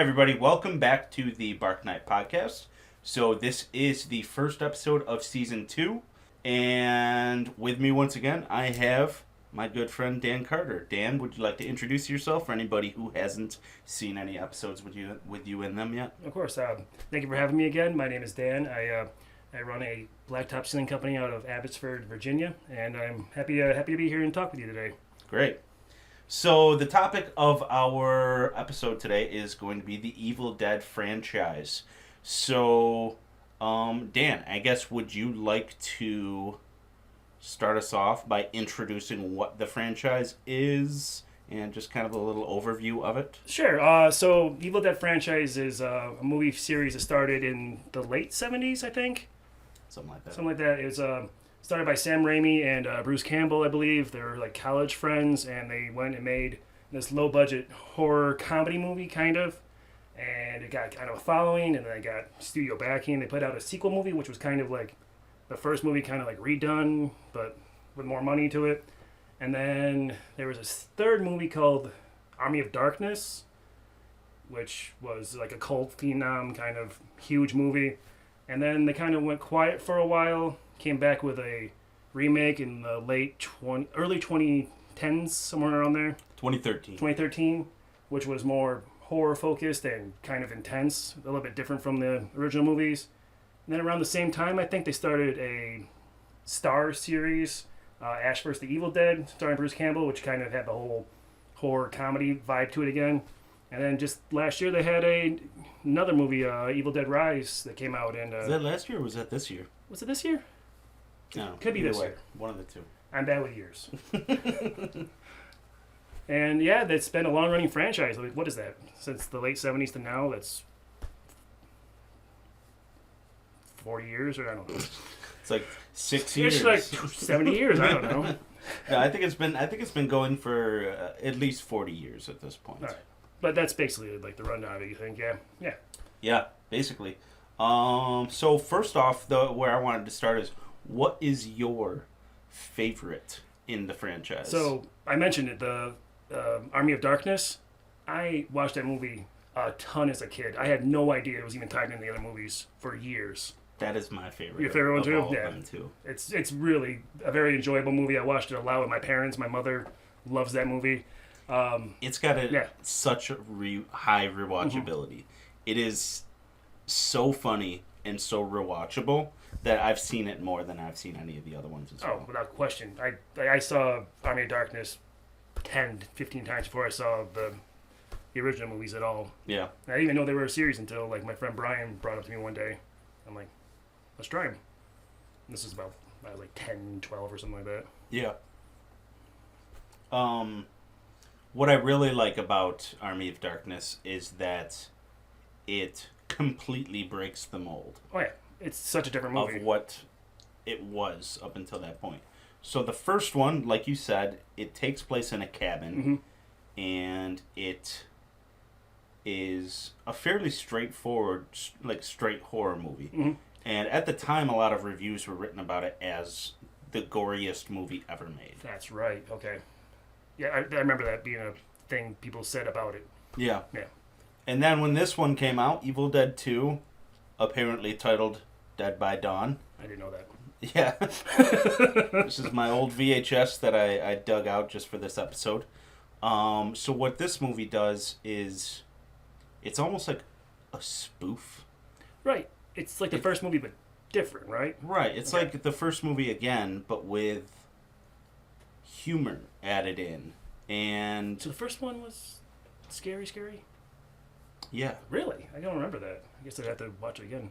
Hi, everybody. Welcome back to the Bark Night Podcast. So this is the first episode of Season 2. And with me once again, I have my good friend Dan Carter. Dan, would you like to introduce yourself for anybody who hasn't seen any episodes with you in them yet? Of course. Thank you for having me again. My name is Dan. I run a blacktop ceiling company out of Abbotsford, Virginia, and I'm happy to be here and talk with you today. Great. So the topic of our episode today is going to be the Evil Dead franchise. So, Dan, I guess would you like to start us off by introducing what the franchise is and just kind of a little overview of it? Sure. So Evil Dead franchise is a movie series that started in the late 70s, I think. Something like that. Something like that. It was started by Sam Raimi and Bruce Campbell, I believe. They were like college friends, and they went and made this low-budget horror comedy movie, kind of. And it got kind of a following, and then they got studio backing. They put out a sequel movie, which was kind of like the first movie, kind of like redone, but with more money to it. And then there was a third movie called Army of Darkness, which was like a cult phenom, kind of huge movie. And then they kind of went quiet for a while, came back with a remake in the early 2010s, somewhere around there. 2013, which was more horror-focused and kind of intense, a little bit different from the original movies. And then around the same time, I think they started a Star series, Ash vs. the Evil Dead, starring Bruce Campbell, which kind of had the whole horror comedy vibe to it again. And then just last year, they had another movie, Evil Dead Rise, that came out. And was that last year or was that this year? Was it this year? No. Could be this year. One of the two. I'm bad with years. And yeah, that's been a long-running franchise. Like, what is that? Since the late 70s to now, that's 40 years, or I don't know. It's like 6 years. It's like 70 years. I don't know. No, I think it's been going for at least 40 years at this point. All right. But that's basically like the rundown of it, you think? Yeah. Yeah, basically. So first off, where I wanted to start is, what is your favorite in the franchise? So I mentioned it, the Army of Darkness. I watched that movie a ton as a kid. I had no idea it was even tied into the other movies for years. That is my favorite. Your favorite one too? All yeah. of them too. It's really a very enjoyable movie. I watched it a lot with my parents. My mother loves that movie. It's got such a high rewatchability. Mm-hmm. It is so funny and so rewatchable that I've seen it more than I've seen any of the other ones as well. Oh, without question. I saw Army of Darkness 10, 15 times before I saw the original movies at all. Yeah. I didn't even know they were a series until like my friend Brian brought it up to me one day. I'm like, let's try them. This is about, I was like 10, 12 or something like that. Yeah. What I really like about Army of Darkness is that it completely breaks the mold. Oh yeah, it's such a different movie. Of what it was up until that point. So the first one, like you said, it takes place in a cabin, mm-hmm. and it is a fairly straightforward, like straight horror movie. Mm-hmm. And at the time, a lot of reviews were written about it as the goriest movie ever made. That's right. Okay. Yeah, I remember that being a thing people said about it. Yeah. Yeah. And then when this one came out, Evil Dead 2, apparently titled Dead by Dawn. I didn't know that. Yeah. This is my old VHS that I dug out just for this episode. So what this movie does is, it's almost like a spoof. Right. It's like the first movie, but different, right? Right. It's like the first movie again, but with humor added in. And so the first one was scary? Yeah. Really? I don't remember that. I guess I'd have to watch it again.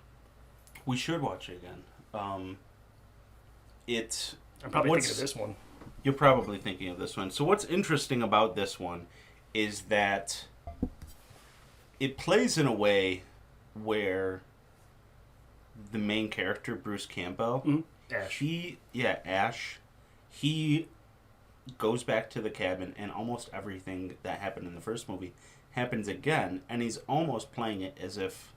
We should watch it again. I'm probably thinking of this one. You're probably thinking of this one. So what's interesting about this one is that it plays in a way where the main character, Bruce Campbell, mm-hmm. Ash, he goes back to the cabin, and almost everything that happened in the first movie happens again, and he's almost playing it as if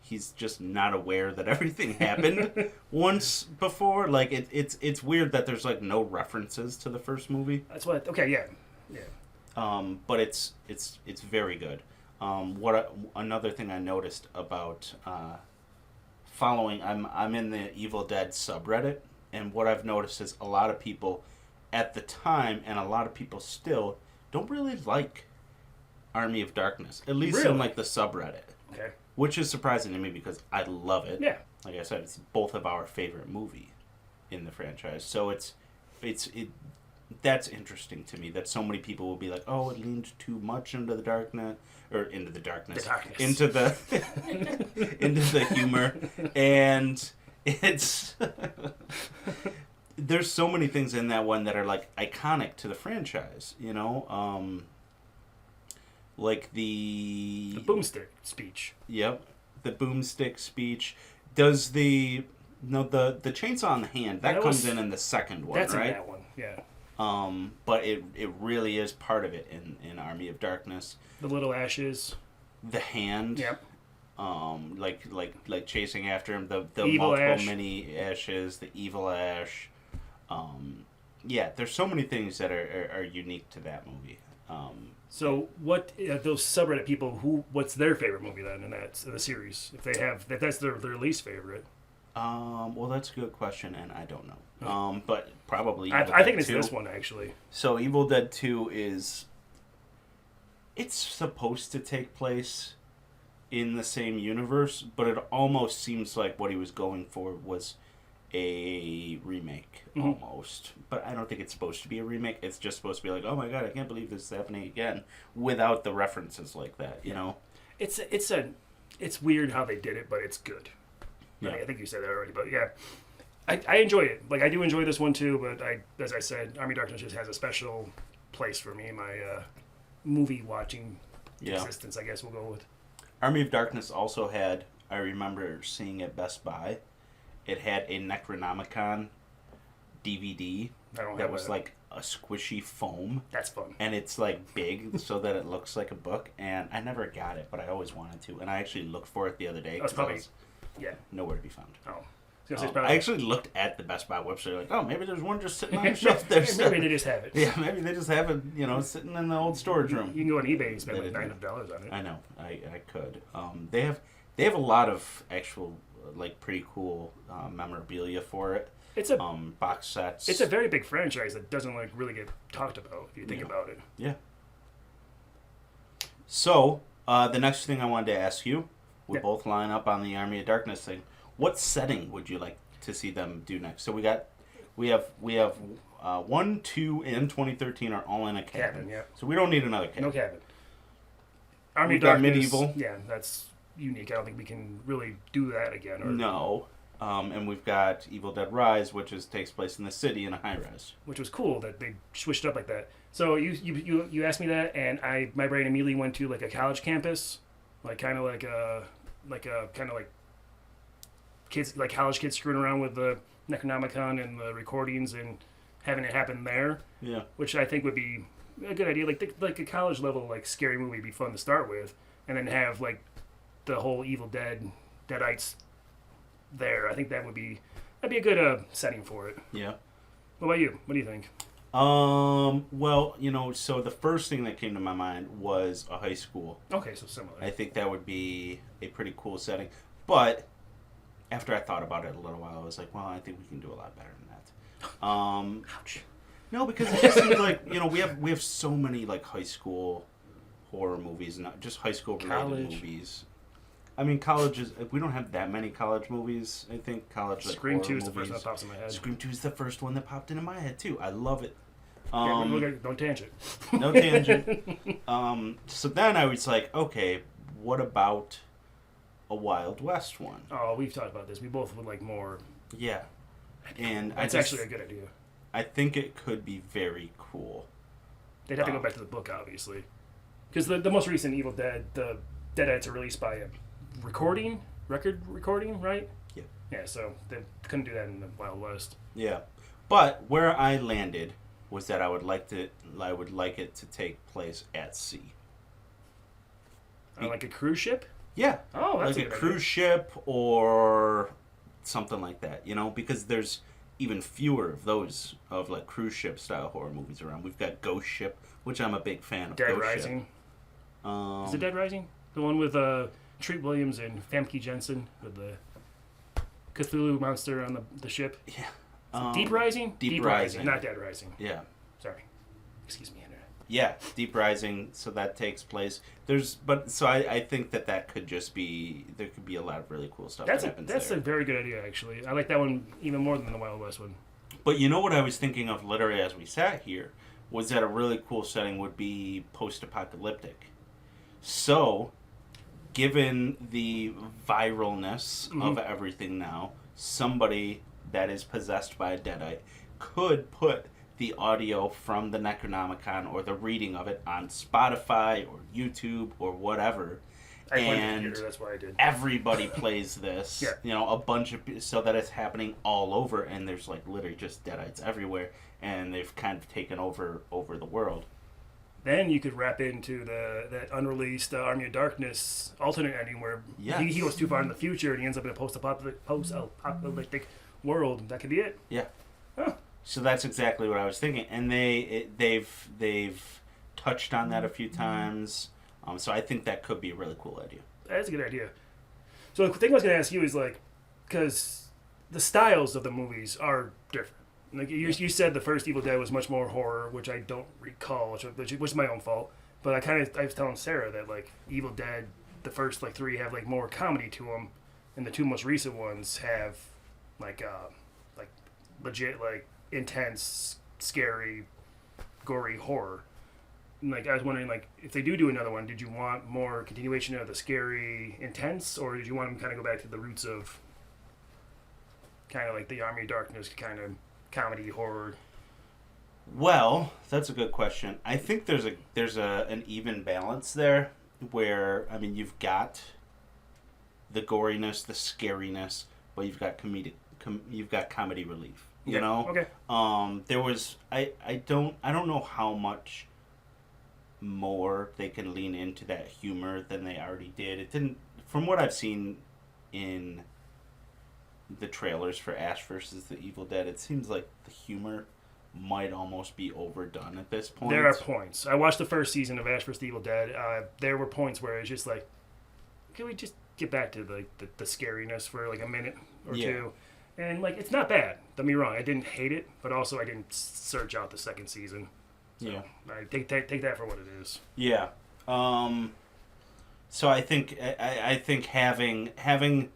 he's just not aware that everything happened once before. Like it's weird that there's like no references to the first movie. That's what. Okay, yeah. But it's very good. Another thing I noticed about following, I'm in the Evil Dead subreddit, and what I've noticed is a lot of people at the time, and a lot of people still, don't really like Army of Darkness, at least in Really? like the subreddit, Okay. which is surprising to me because I love it. Yeah. Like I said, it's both of our favorite movie in the franchise, so it that's interesting to me that so many people will be like, oh, it leaned too much into the darkness, or into the darkness, The darkness. into the into the humor, and it's there's so many things in that one that are like iconic to the franchise, you know, like The boomstick speech. Yep, the boomstick speech. Does the chainsaw in the hand that comes in the second one, That's right? in that one, yeah. But it really is part of it in Army of Darkness. The little ashes. The hand. Yep. Like chasing after him. The Evil multiple ash. mini ashes. The evil ash. Yeah, there's so many things that are unique to that movie. So, what those subreddit people? What's their favorite movie then in the series? If that's their least favorite. Well, that's a good question, and I don't know. But probably I think it's 2. this one actually. So Evil Dead 2 it's supposed to take place in the same universe, but it almost seems like what he was going for was a remake, almost. But I don't think it's supposed to be a remake. It's just supposed to be like, oh my god, I can't believe this is happening again, without the references like that, you know? It's weird how they did it, but it's good. Yeah. I think you said that already, but yeah. I enjoy it. Like, I do enjoy this one too, but as I said, Army of Darkness just has a special place for me in my movie watching existence, I guess we'll go with. Army of Darkness also had, I remember seeing at Best Buy, it had a Necronomicon DVD that was like a squishy foam. That's fun. And it's like big so that it looks like a book, and I never got it, but I always wanted to. And I actually looked for it the other day. That's probably, nowhere to be found. Oh. I actually looked at the Best Buy website, like, oh, maybe there's one just sitting on the shelf there. Maybe they just have it. Yeah, maybe they just have it, sitting in the old storage room. You can go on eBay and spend like $900 on it. I know, I could. They have a lot of actual, like, pretty cool memorabilia for it. It's a box sets. It's a very big franchise that doesn't like really get talked about if you think about it. Yeah. So the next thing I wanted to ask you, we both line up on the Army of Darkness thing. What setting would you like to see them do next? So we have 1, 2, and 2013 are all in a cabin. Yeah. So we don't need another cabin. No cabin. Army of got Darkness. medieval. Yeah, that's unique. I don't think we can really do that again. No. And we've got Evil Dead Rise, which takes place in the city in a high rise. Which was cool that they switched up like that. So you asked me that, and my brain immediately went to like a college campus, like kind of like kids, like college kids screwing around with the Necronomicon and the recordings and having it happen there. Yeah. Which I think would be a good idea. Like a college level like scary movie would be fun to start with, and then have like the whole Evil Deadites there. I think that'd be a good setting for it. Yeah. What about you? What do you think? Well, so the first thing that came to my mind was a high school. Okay, so similar. I think that would be a pretty cool setting. But after I thought about it a little while, I was like, well, I think we can do a lot better than that. Ouch. No, because it just seems like, we have so many like high school horror movies, not just high school related movies. I mean, we don't have that many college movies. I think college like Scream 2 is movies. the first one that pops in my head. Scream 2 is the first one that popped into my head too. I love it. No tangent. No tangent. So then I was like, okay, what about a Wild West one? Oh, we've talked about this. We both would like more. Yeah. And that's actually a good idea. I think it could be very cool. They'd have to go back to the book, obviously. Because the most recent Evil Dead, the Deadites are released by a record recording, right? Yeah. Yeah, so they couldn't do that in the Wild West. Yeah. But where I landed was that I would like it to take place at sea. Like a cruise ship? Yeah. Oh, that's like a cruise ship or something like that, because there's even fewer of those of like cruise ship style horror movies around. We've got Ghost Ship, which I'm a big fan of. Dead Ghost Rising. Ship. Is it Dead Rising? The one with Treat Williams and Famke Jensen with the Cthulhu monster on the ship. Yeah. Deep Rising? Deep Rising. Not Dead Rising. Yeah. Sorry. Excuse me, Internet. Yeah, Deep Rising. So that takes place. I think that could just be, there could be a lot of really cool stuff that happens That's there. a very good idea, actually. I like that one even more than the Wild West one. But you know what I was thinking of literally as we sat here was that a really cool setting would be post-apocalyptic. So, given the viralness of everything now, somebody that is possessed by a deadite could put the audio from the Necronomicon or the reading of it on Spotify or YouTube or whatever. I went to the And theater, that's why I did. everybody plays this. Yeah. You know, a bunch of, so that it's happening all over, and there's like literally just deadites everywhere, and they've kind of taken over the world. Then you could wrap into that unreleased Army of Darkness alternate ending where he goes too far in the future and he ends up in a post-apocalyptic world. That could be it. Yeah. Huh. So that's exactly what I was thinking, and they've touched on that a few times. So I think that could be a really cool idea. That's a good idea. So the thing I was going to ask you is like, because the styles of the movies are different. Like you said, the first Evil Dead was much more horror, which I don't recall, which is my own fault. But I was telling Sarah that like Evil Dead, the first like 3 have like more comedy to them, and the 2 most recent ones have like legit like intense, scary, gory horror. And, like I was wondering, like if they do another one, did you want more continuation of the scary, intense, or did you want them to kind of go back to the roots of kind of like the Army of Darkness kind of comedy horror? Well, that's a good question. I think there's an even balance there, where I mean you've got the goriness, the scariness, but you've got comedy relief. You know? Okay. There was I don't know how much more they can lean into that humor than they already did. It didn't, from what I've seen in the trailers for Ash versus the Evil Dead, it seems like the humor might almost be overdone at this point. There are points. I watched the first season of Ash vs. the Evil Dead. There were points where it's just like, can we just get back to the scariness for like a minute or two? And like, it's not bad. Don't be wrong. I didn't hate it, but also I didn't search out the second season. So I take that for what it is. Yeah. So I think having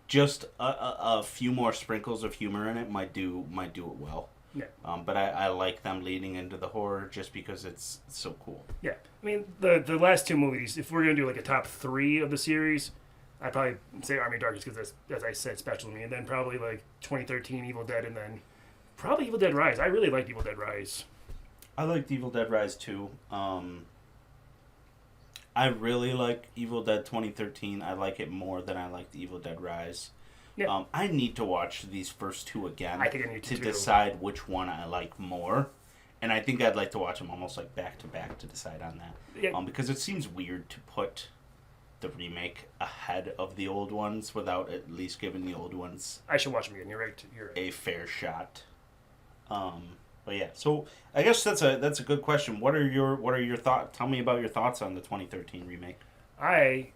just a few more sprinkles of humor in it might do it well. Yeah. But I like them leaning into the horror just because it's so cool. Yeah. I mean, the last 2 movies, if we're going to do like a top 3 of the series, I'd probably say Army of Darkness because that's, as I said, special to me. And then probably like 2013 Evil Dead, and then probably Evil Dead Rise. I really liked Evil Dead Rise. I liked Evil Dead Rise too. I really like Evil Dead 2013. I like it more than I liked Evil Dead Rise. Yeah. I need to watch these first 2 again to decide which one I like more. And I think I'd like to watch them almost like back to back to decide on that. Yeah. Because it seems weird to put the remake ahead of the old ones without at least giving the old ones. I should watch them again. You're right. A fair shot. But yeah, so I guess that's a good question. What are your thoughts? Tell me about your thoughts on the 2013 remake. I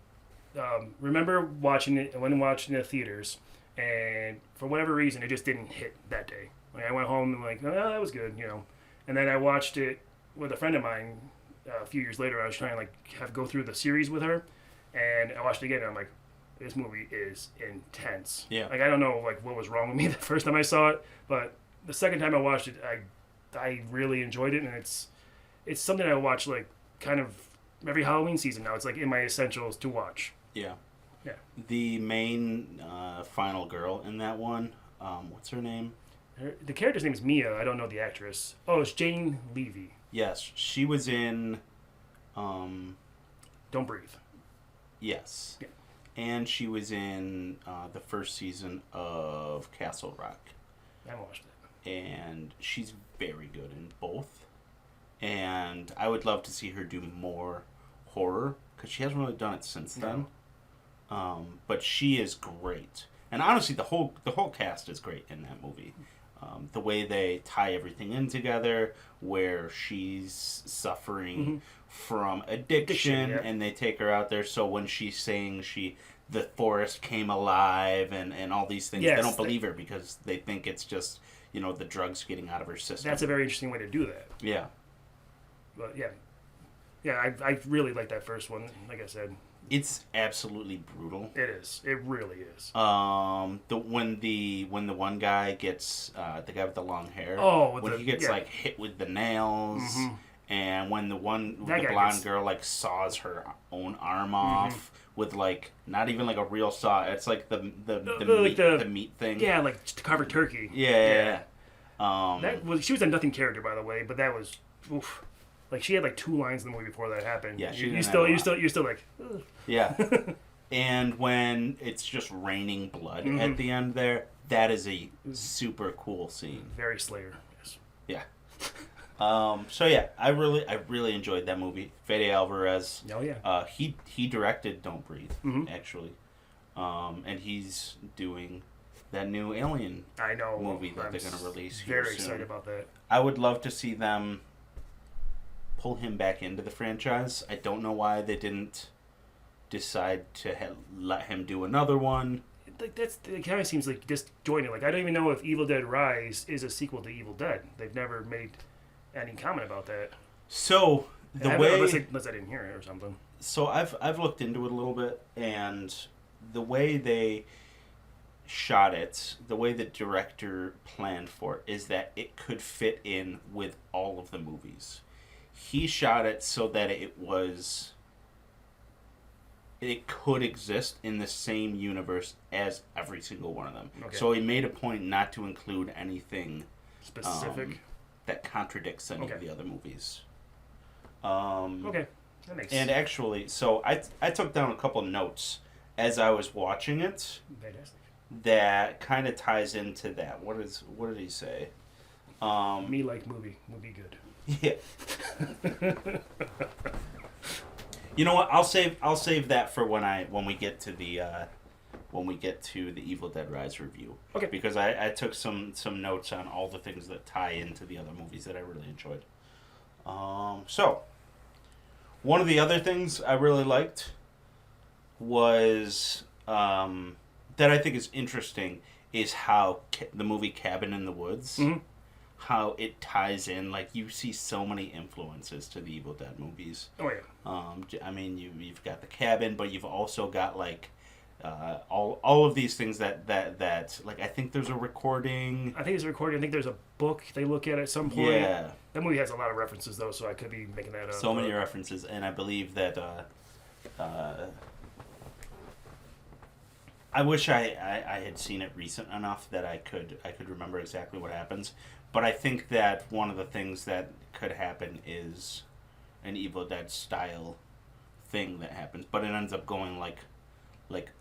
remember watching it. I went and watched it in the theaters, and for whatever reason, it just didn't hit that day. Like I went home and like, oh, that was good, you know. And then I watched it with a friend of mine a few years later. I was trying to like go through the series with her, and I watched it again. And I'm like, this movie is intense. Yeah. Like I don't know like what was wrong with me the first time I saw it, but the second time I watched it, I really enjoyed it, and it's something I watch like kind of every Halloween season now. It's like in my essentials to watch. Yeah. Yeah. The main final girl in that one, what's her name? The character's name is Mia. I don't know the actress. Oh, it's Jane Levy. Yes, she was in. Don't Breathe. Yes. Yeah. And she was in the first season of Castle Rock. I watched it. And she's very good in both. And I would love to see her do more horror, because she hasn't really done it since then. But she is great. And honestly, the whole cast is great in that movie. The way they tie everything in together, where she's suffering from addiction, yeah. and they take her out there. So when she's saying the forest came alive and all these things, Yes, they don't believe her because they think it's just the drugs getting out of her system. That's a very interesting way to do that. Yeah. But yeah, I really like that first one. Like I said, It's absolutely brutal. it is. It really is. When the one guy gets the guy with the long hair. Oh, when he gets like hit with the nails, and when the blonde girl like saws her own arm off with like not even like a real saw. It's like the meat thing. Yeah, like to cover turkey. Yeah. She was a nothing character, by the way, but that was oof. Like she had like 2 lines in the movie before that happened. Yeah, you're still like ugh. Yeah. And when it's just raining blood at the end there, that is a super cool scene. Very Slayer. Yes. Yeah. So yeah, I really enjoyed that movie. Fede Alvarez. Oh yeah. He directed Don't Breathe, actually. And he's doing that new Alien movie that they're going to release here Very soon. excited about that. I would love to see them pull him back into the franchise. I don't know why they didn't decide to let him do another one. Like it kind of seems like disjointed. Like I don't even know if Evil Dead Rise is a sequel to Evil Dead. They've never made any comment about that. So unless I didn't hear it or something. So I've looked into it a little bit, and the way they shot it, the way the director planned for it, is that it could fit in with all of the movies. He shot it so that it could exist in the same universe as every single one of them. Okay. So he made a point not to include anything specific that contradicts any of the other movies. Okay, that makes sense. And actually, so I took down a couple notes as I was watching it. Fantastic. That kind of ties into that. What did he say? Me like movie good. Yeah. You know what? I'll save that for when we get to the Evil Dead Rise review. Okay. Because I took some notes on all the things that tie into the other movies that I really enjoyed. So one of the other things I really liked was that I think is interesting is how the movie Cabin in the Woods. Mm-hmm. How it ties in, like you see so many influences to the Evil Dead movies. Oh yeah. I mean, you've got the cabin, but you've also got like all of these things that like I think there's a recording. I think there's a recording. I think there's a book they look at some point. Yeah. That movie has a lot of references though, so I could be making that up. So many references, and I believe that. I wish I had seen it recent enough that I could remember exactly what happens. But I think that one of the things that could happen is an Evil Dead style thing that happens, but it ends up going like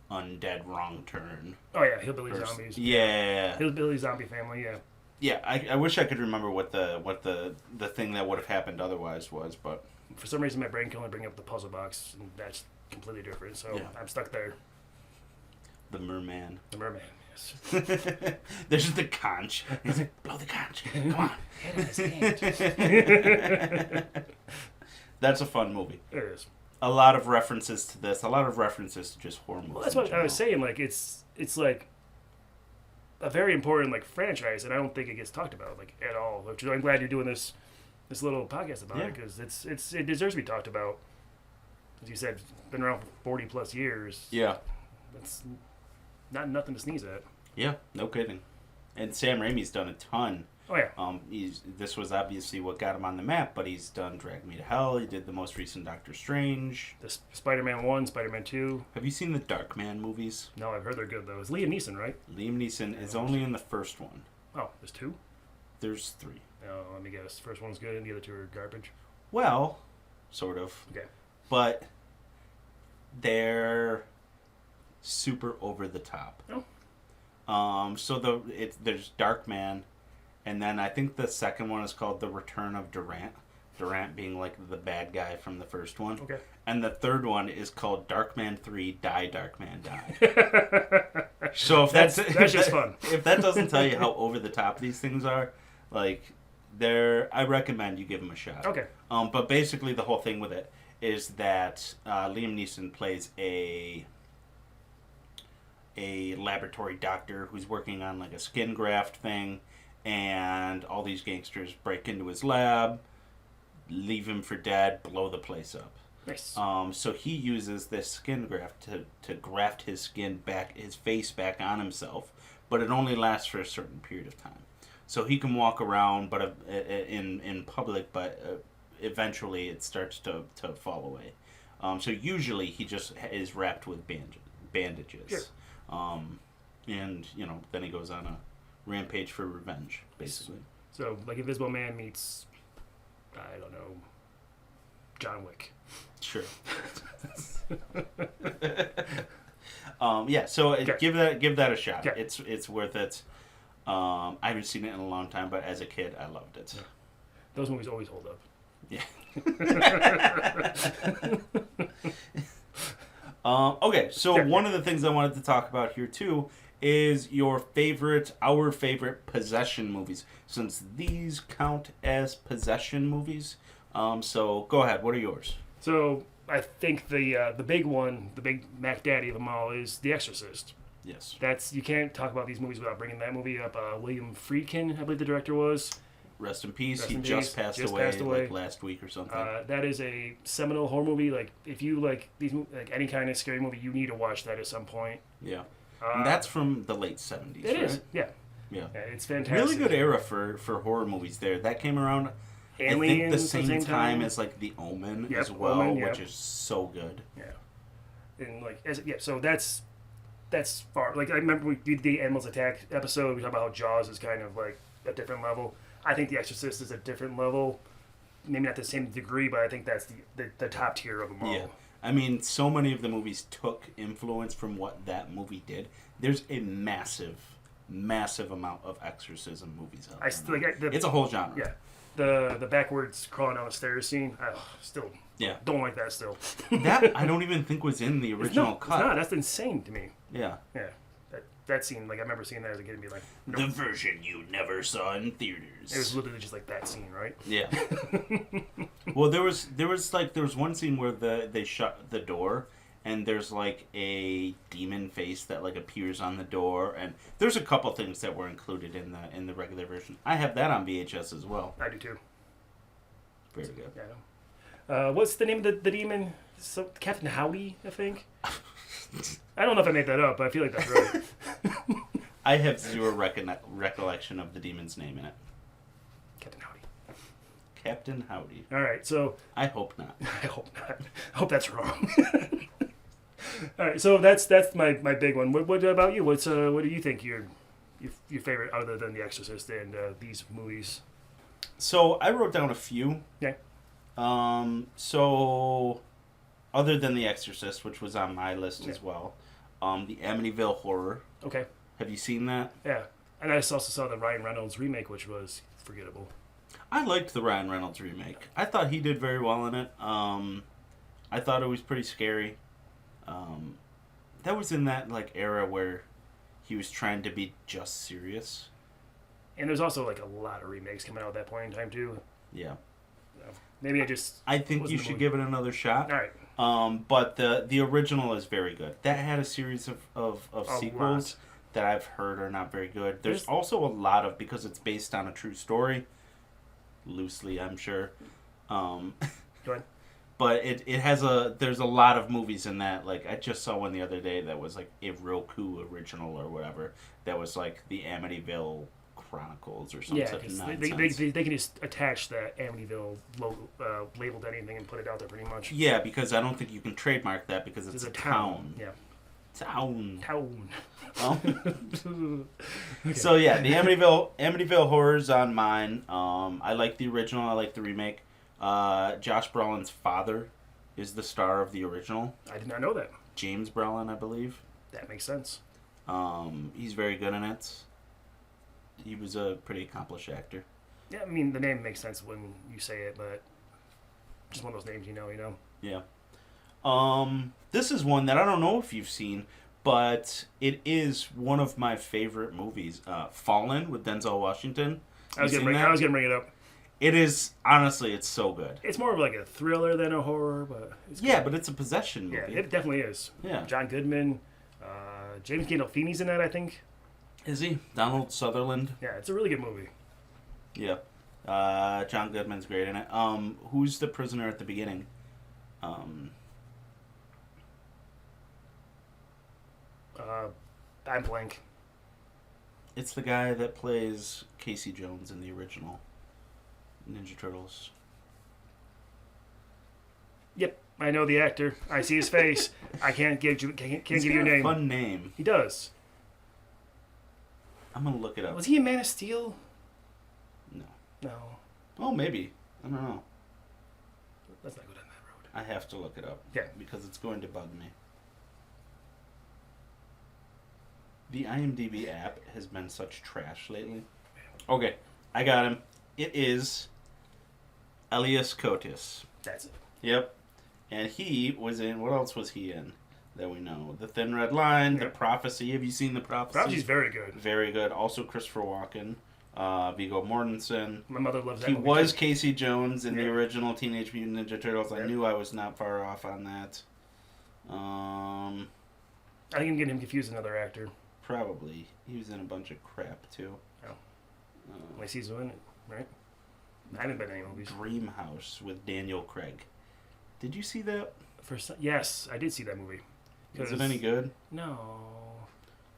Undead Wrong Turn. Oh yeah, Hillbilly Zombies. Yeah. Hillbilly Zombie Family. Yeah. Yeah, I wish I could remember what the thing that would have happened otherwise was, but for some reason my brain can only bring up the puzzle box, and that's completely different. So I'm stuck there. The Merman. The Merman. Yes. There's the conch. He's like, blow the conch. Come on. Hit his hand. That's a fun movie. It is. A lot of references to this. A lot of references to just horror movies. Well, that's what I was saying. Like it's like a very important like franchise, and I don't think it gets talked about like at all. Which I'm glad you're doing this little podcast about it because it deserves to be talked about. As you said, it's been around for 40 plus years. Yeah. That's not nothing to sneeze at. Yeah, no kidding. And Sam Raimi's done a ton. Oh yeah. This was obviously what got him on the map, but he's done Drag Me to Hell. He did the most recent Doctor Strange. The Spider-Man 1, Spider-Man 2. Have you seen the Darkman movies? No, I've heard they're good though. It's Liam Neeson, right? Liam Neeson is only in the first one. Oh, there's 2? There's 3. Oh, let me guess. First one's good and the other 2 are garbage. Well, sort of. Okay. But they're super over the top. Oh. So there's Darkman, and then I think the second one is called The Return of Durant. Durant being like the bad guy from the first one. Okay. And the third one is called Darkman 3 Die Darkman Die. So if that's just fun. If that doesn't tell you how over the top these things are, like I recommend you give them a shot. Okay. But basically the whole thing with it is that Liam Neeson plays a laboratory doctor who's working on like a skin graft thing, and all these gangsters break into his lab, leave him for dead, blow the place up. Nice. So he uses this skin graft to graft his face back on himself, but it only lasts for a certain period of time. So he can walk around, but in public, but eventually it starts to fall away. So usually he just is wrapped with bandages. Sure. And then he goes on a rampage for revenge, basically. So like Invisible Man meets, I don't know, John Wick. Sure. Yeah. So give that a shot. Okay. It's worth it. I haven't seen it in a long time, but as a kid, I loved it. Yeah. Those movies always hold up. Yeah. Okay, so one of the things I wanted to talk about here too is our favorite possession movies, since these count as possession movies. So go ahead. What are yours? So I think the big one, the big Mac Daddy of them all, is The Exorcist. Yes. You can't talk about these movies without bringing that movie up. William Friedkin, I believe the director was. Rest in peace. Rest he in just peace. passed Just away passed away. like last week or something. That is a seminal horror movie. Like if you like these, like any kind of scary movie, you need to watch that at some point. Yeah. And that's from the late 70s, It right? is. Yeah. Yeah. It's fantastic. Really good era for horror movies there. That came around, Aliens, I think, the at same time as like The Omen as well, Omen, which is so good. Yeah. And like so that's far. Like I remember we did the Animals Attack episode. We talked about how Jaws is kind of like a different level. I think The Exorcist is a different level. Maybe not the same degree, but I think that's the top tier of them all. Yeah. I mean, so many of the movies took influence from what that movie did. There's a massive amount of exorcism movies out there. It's a whole genre. Yeah. The backwards crawling down the stairs scene, I still don't like that still. That I don't even think was in the original cut. It's not. That's insane to me. Yeah. Yeah. That scene, like I remember seeing that as a kid and be like, nope. The version you never saw in theaters. It was literally just like that scene, right? Yeah. Well, there was one scene where they shut the door, and there's like a demon face that like appears on the door, and there's a couple things that were included in the regular version. I have that on VHS as well. I do too. Very good. Yeah. What's the name of the demon? Captain Howdy, I think. I don't know if I made that up, but I feel like that's right. I have zero recollection of the demon's name in it. Captain Howdy. Captain Howdy. All right, so I hope not. I hope not. I hope that's wrong. All right, so that's my big one. What about you? What do you think your favorite other than The Exorcist and these movies? So I wrote down a few. Yeah. So other than The Exorcist, which was on my list as well, the Amityville Horror. Okay. Have you seen that? Yeah, and I also saw the Ryan Reynolds remake, which was forgettable. I liked the Ryan Reynolds remake. I thought he did very well in it. I thought it was pretty scary. That was in that like era where he was trying to be just serious. And there's also like a lot of remakes coming out at that point in time too. Yeah. Maybe I think you should give it another shot. All right. But the original is very good. That had a series of sequels that I've heard are not very good. There's also a lot of, because it's based on a true story, loosely I'm sure. Go ahead. But there's a lot of movies in that. Like I just saw one the other day that was like a Roku original or whatever. That was like the Amityville Chronicles or something. Yeah, because they can just attach that Amityville logo, label to anything and put it out there pretty much. Yeah, because I don't think you can trademark that because it's a town. Yeah. Town. Okay. So yeah, the Amityville Horror's on mine. I like the original. I like the remake. Josh Brolin's father is the star of the original. I did not know that. James Brolin, I believe. That makes sense. He's very good in it. He was a pretty accomplished actor. Yeah, I mean the name makes sense when you say it, but just one of those names you know. Yeah. This is one that I don't know if you've seen, but it is one of my favorite movies. Fallen with Denzel Washington. I was gonna bring it up. It is, honestly, it's so good. It's more of like a thriller than a horror, but it's Yeah, good. but it's a possession movie. Yeah, it definitely is. Yeah. John Goodman, James Gandolfini's in that, I think. Is he? Donald Sutherland? Yeah, it's a really good movie. Yeah. John Goodman's great in it. Who's the prisoner at the beginning? I'm blank. It's the guy that plays Casey Jones in the original Ninja Turtles. Yep, I know the actor. I see his face. I can't give you He's your got a name. fun name. He does. I'm gonna look it up. Was he in Man of Steel? No. No. Oh, maybe. I don't know. Let's not go down that road. I have to look it up. Yeah. Because it's going to bug me. The IMDb app has been such trash lately. Okay, I got him. It is Elias Koteas. That's it. Yep. And he was in, what else was he in that we know? The Thin Red Line, The Prophecy. Have you seen The Prophecy? Prophecy's very good. Very good. Also Christopher Walken, Viggo Mortensen. My mother loves that He movie was too. Casey Jones in the Yeah. original Teenage Mutant Ninja Turtles. I Yeah. knew I was not far off on that. I think I'm getting him confused with another actor. Probably. He was in a bunch of crap, too. Oh. My season in it, right? I haven't been in any movies. Dream House with Daniel Craig. Did you see that? Yes, I did see that movie. Is it any good? No.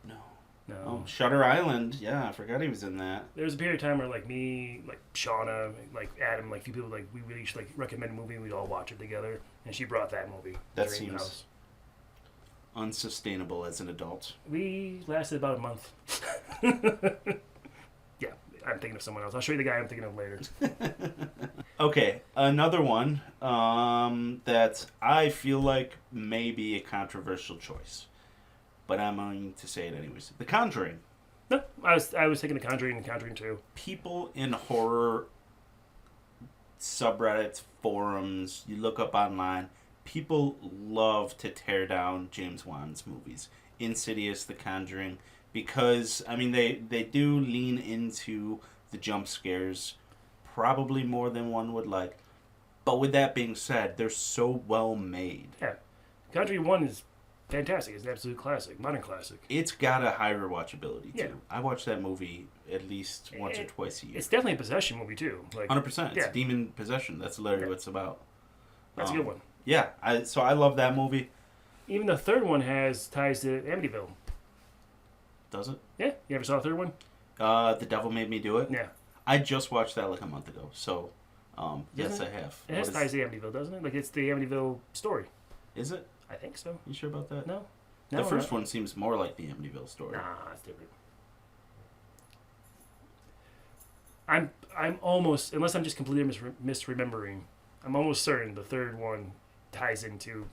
No. No. Oh, Shutter Island. Yeah, I forgot he was in that. There was a period of time where, like, me, like, Shauna, like, Adam, like, a few people, like, we really should, like, recommend a movie and we'd all watch it together. And she brought that movie. That during the seems house. unsustainable as an adult. We lasted about a month. Yeah, I'm thinking of someone else. I'll show you the guy I'm thinking of later. Okay, another one that I feel like may be a controversial choice, but I'm going to say it anyways. The Conjuring. No, I was thinking The Conjuring and Conjuring 2. People in horror subreddits, forums, you look up online, people love to tear down James Wan's movies. Insidious, The Conjuring, because, I mean, they do lean into the jump scares probably more than one would like. But with that being said, they're so well made. Yeah. Conjuring 1 is fantastic. It's an absolute classic, modern classic. It's got a high rewatchability, too. Yeah. I watch that movie at least once or twice a year. It's definitely a possession movie, too. Like 100%. It's yeah. demon possession. That's literally what it's about. That's a good one. Yeah, so I love that movie. Even the third one has ties to Amityville. Does it? Yeah? You ever saw the third one? The Devil Made Me Do It? Yeah. I just watched that like a month ago, so yes, Doesn't I have. It has ties to Amityville, doesn't it? Like, it's the Amityville story. Is it? I think so. You sure about that? No? The first one seems more like the Amityville story. Nah, it's different. I'm almost, unless I'm just completely misremembering, I'm almost certain the third one ties into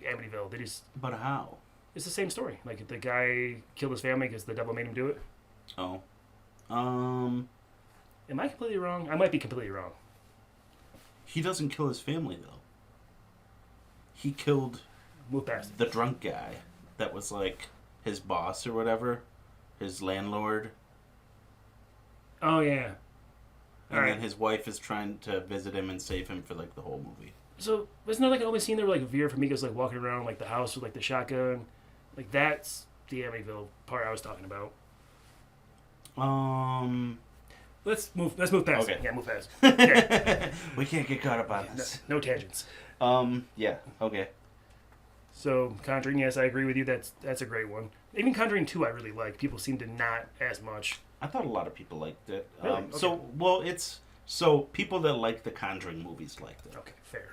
Amityville. They just, But how? it's the same story. Like, the guy killed his family because the devil made him do it. Oh. Am I completely wrong? I might be completely wrong. He doesn't kill his family, though. He killed Move past it. the drunk guy that was, like, his boss or whatever. His landlord. Oh, yeah. And All then right. his wife is trying to visit him and save him for, like, the whole movie. So, wasn't there, like, an open scene there where, like, Vera Farmiga's, like, walking around, like, the house with, like, the shotgun? Like, that's the Amityville part I was talking about. Let's move past Okay. it. Yeah, move past. Okay. We can't get caught up on this. No tangents. Yeah, okay. So, Conjuring, yes, I agree with you. That's a great one. Even Conjuring 2 I really like. People seem to not as much. I thought a lot of people liked it. Really? Okay. So people that like the Conjuring movies liked it. Okay, fair.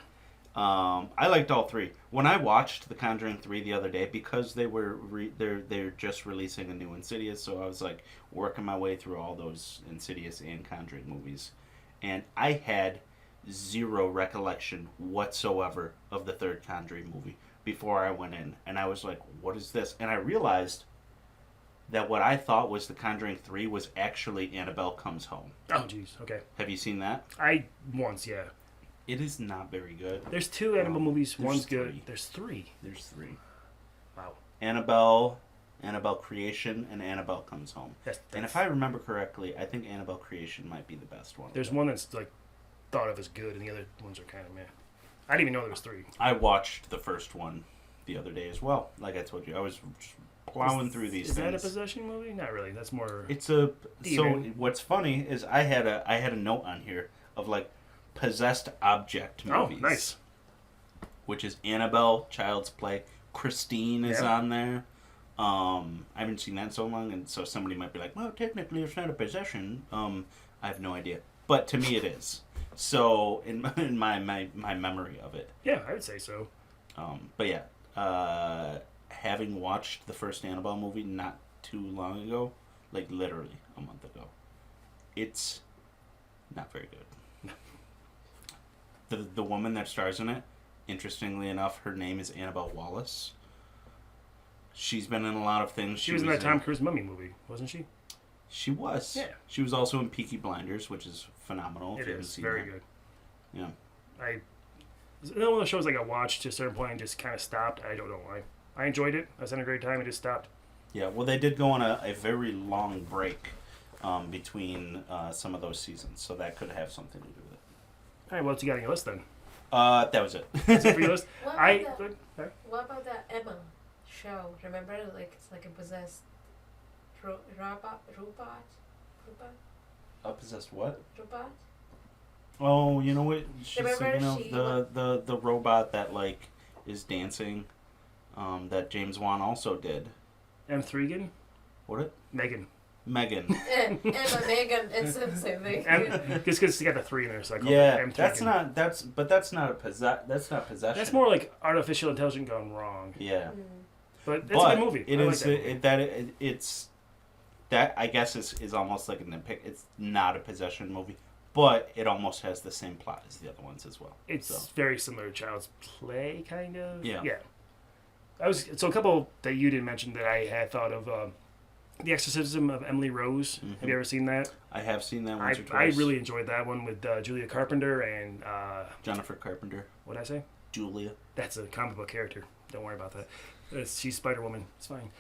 I liked all three. When I watched The Conjuring 3 the other day, because they're just releasing a new Insidious, so I was like working my way through all those Insidious and Conjuring movies, and I had zero recollection whatsoever of the third Conjuring movie before I went in, and I was like, "What is this?" And I realized that what I thought was The Conjuring 3 was actually Annabelle Comes Home. Oh, jeez. Okay. Have you seen that? Once, yeah. It is not very good. There's two Annabelle movies. There's One's good. three. There's three. There's three. Wow. Annabelle Creation, and Annabelle Comes Home. That's And if I remember correctly, I think Annabelle Creation might be the best one. There's one that's like thought of as good, and the other ones are kind of meh. I didn't even know there was 3. I watched the first one the other day as well. Like I told you, I was just plowing through these Is things. that a possession movie? Not really. That's more. It's a demon. So what's funny is I had a note on here of like possessed object movies. Oh, nice. Which is Annabelle, Child's Play, Christine is Yeah. on there. I haven't seen that in so long, and so somebody might be like, "Well, technically, it's not a possession." I have no idea, but to me, it is. So in my memory of it. Yeah, I would say so. But yeah, having watched the first Annabelle movie not too long ago, like literally a month ago, it's not very good. The woman that stars in it, interestingly enough, her name is Annabelle Wallis. She's been in a lot of things. She was in that Tom Cruise Mummy movie, wasn't she? She was. Yeah. She was also in Peaky Blinders, which is phenomenal. It if you haven't is seen very that. good. Yeah. It's one of those shows like I watched to a certain point and just kind of stopped. I don't know why. I enjoyed it. I was having a great time. I just stopped. Yeah, well, they did go on a very long break between some of those seasons, so that could have something to do with it. All right, what else you got on your list then? That was it. That's it for your list? What I. about Good. Sorry. What about that Emma show? Remember, like it's like a possessed robot. A possessed what? Robot. Oh, you know what? She's Remember thinking of she the robot that like is dancing, that James Wan also did. M3gan? What it? Megan. Megan. Emma, Megan, it's the same thing. Just because you got the 3 in there, so I call Yeah, it M3gan. that's not possession. That's more like artificial intelligence gone wrong. Yeah. But it's a good movie. It I is like that movie. it's that I guess is almost like an epic. It's not a possession movie, but it almost has the same plot as the other ones as well. It's so. very similar to Child's Play, kind of. Yeah. Yeah. So a couple that you didn't mention that I had thought of. The Exorcism of Emily Rose. Mm-hmm. Have you ever seen that? I have seen that once or I twice. really enjoyed that one with Julia Carpenter and Jennifer Carpenter. what did I say? Julia. That's a comic book character. Don't worry about that. She's Spider Woman. It's fine.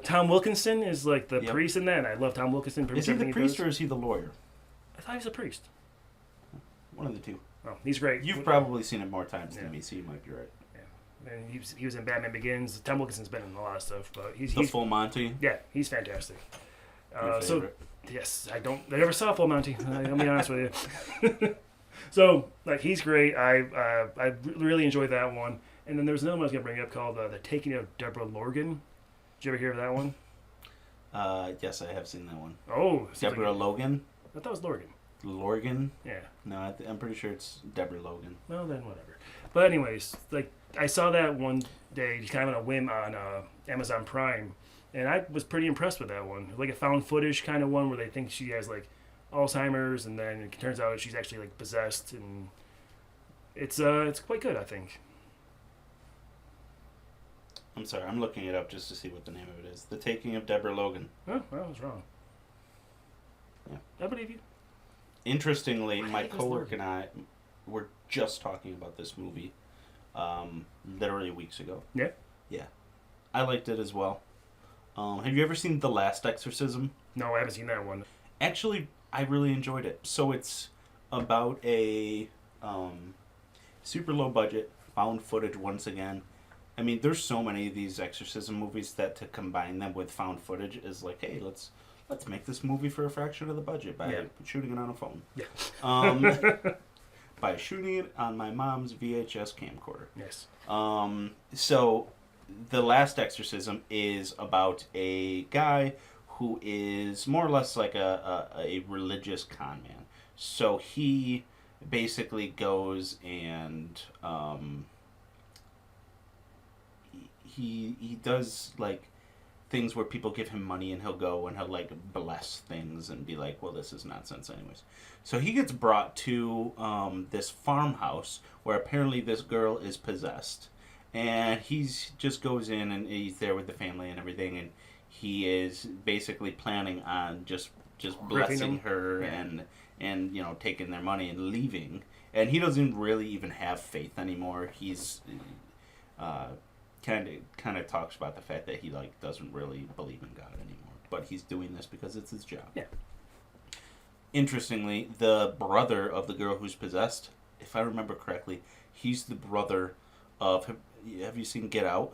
Tom Wilkinson is like the Yep. priest in that. And I love Tom Wilkinson. Is he the priest or is he the lawyer? I thought he was a priest. One of the two. Oh, he's great. You've probably seen it more times Yeah. than me, so you might be right. And he was in Batman Begins. Tom Wilkinson's been in a lot of stuff, but he's Full Monty. yeah, he's fantastic. Your So favorite. yes, I never saw Full Monty. I'll be honest with you. So like he's great. I really enjoyed that one. And then there was another one I was gonna bring up called the Taking of Deborah Logan. Did you ever hear of that one? Yes, I have seen that one. Oh, Deborah Logan. I thought it was Logan. Lorgan. Yeah. No, I'm pretty sure it's Deborah Logan. Well, then whatever. But anyways, like I saw that one day, kind of on a whim on Amazon Prime, and I was pretty impressed with that one. Like a found footage kind of one where they think she has like Alzheimer's, and then it turns out she's actually like possessed, and it's quite good, I think. I'm sorry, I'm looking it up just to see what the name of it is. The Taking of Deborah Logan. Oh, well, I was wrong. Yeah. I believe you. Interestingly, my think it was coworker and I were just talking about this movie literally weeks ago. Yeah? Yeah. I liked it as well. Have you ever seen The Last Exorcism? No, I haven't seen that one. Actually, I really enjoyed it. So it's about a super low budget, found footage once again. I mean, there's so many of these exorcism movies that to combine them with found footage is like, hey, let's make this movie for a fraction of the budget by shooting it on a phone. Yeah. By shooting it on my mom's VHS camcorder. Yes. So, The Last Exorcism is about a guy who is more or less like a religious con man. So he basically goes and he does like things where people give him money and he'll go and he'll like bless things and be like, well, this is nonsense anyways. So he gets brought to this farmhouse where apparently this girl is possessed, and he's just goes in and he's there with the family and everything, and he is basically planning on just blessing her and you know taking their money and leaving, and he doesn't really even have faith anymore. He's kind of talks about the fact that he like doesn't really believe in God anymore, but he's doing this because it's his job. Yeah. interestingly, the brother of the girl who's possessed, if I remember correctly, he's the brother of. Have you seen Get Out?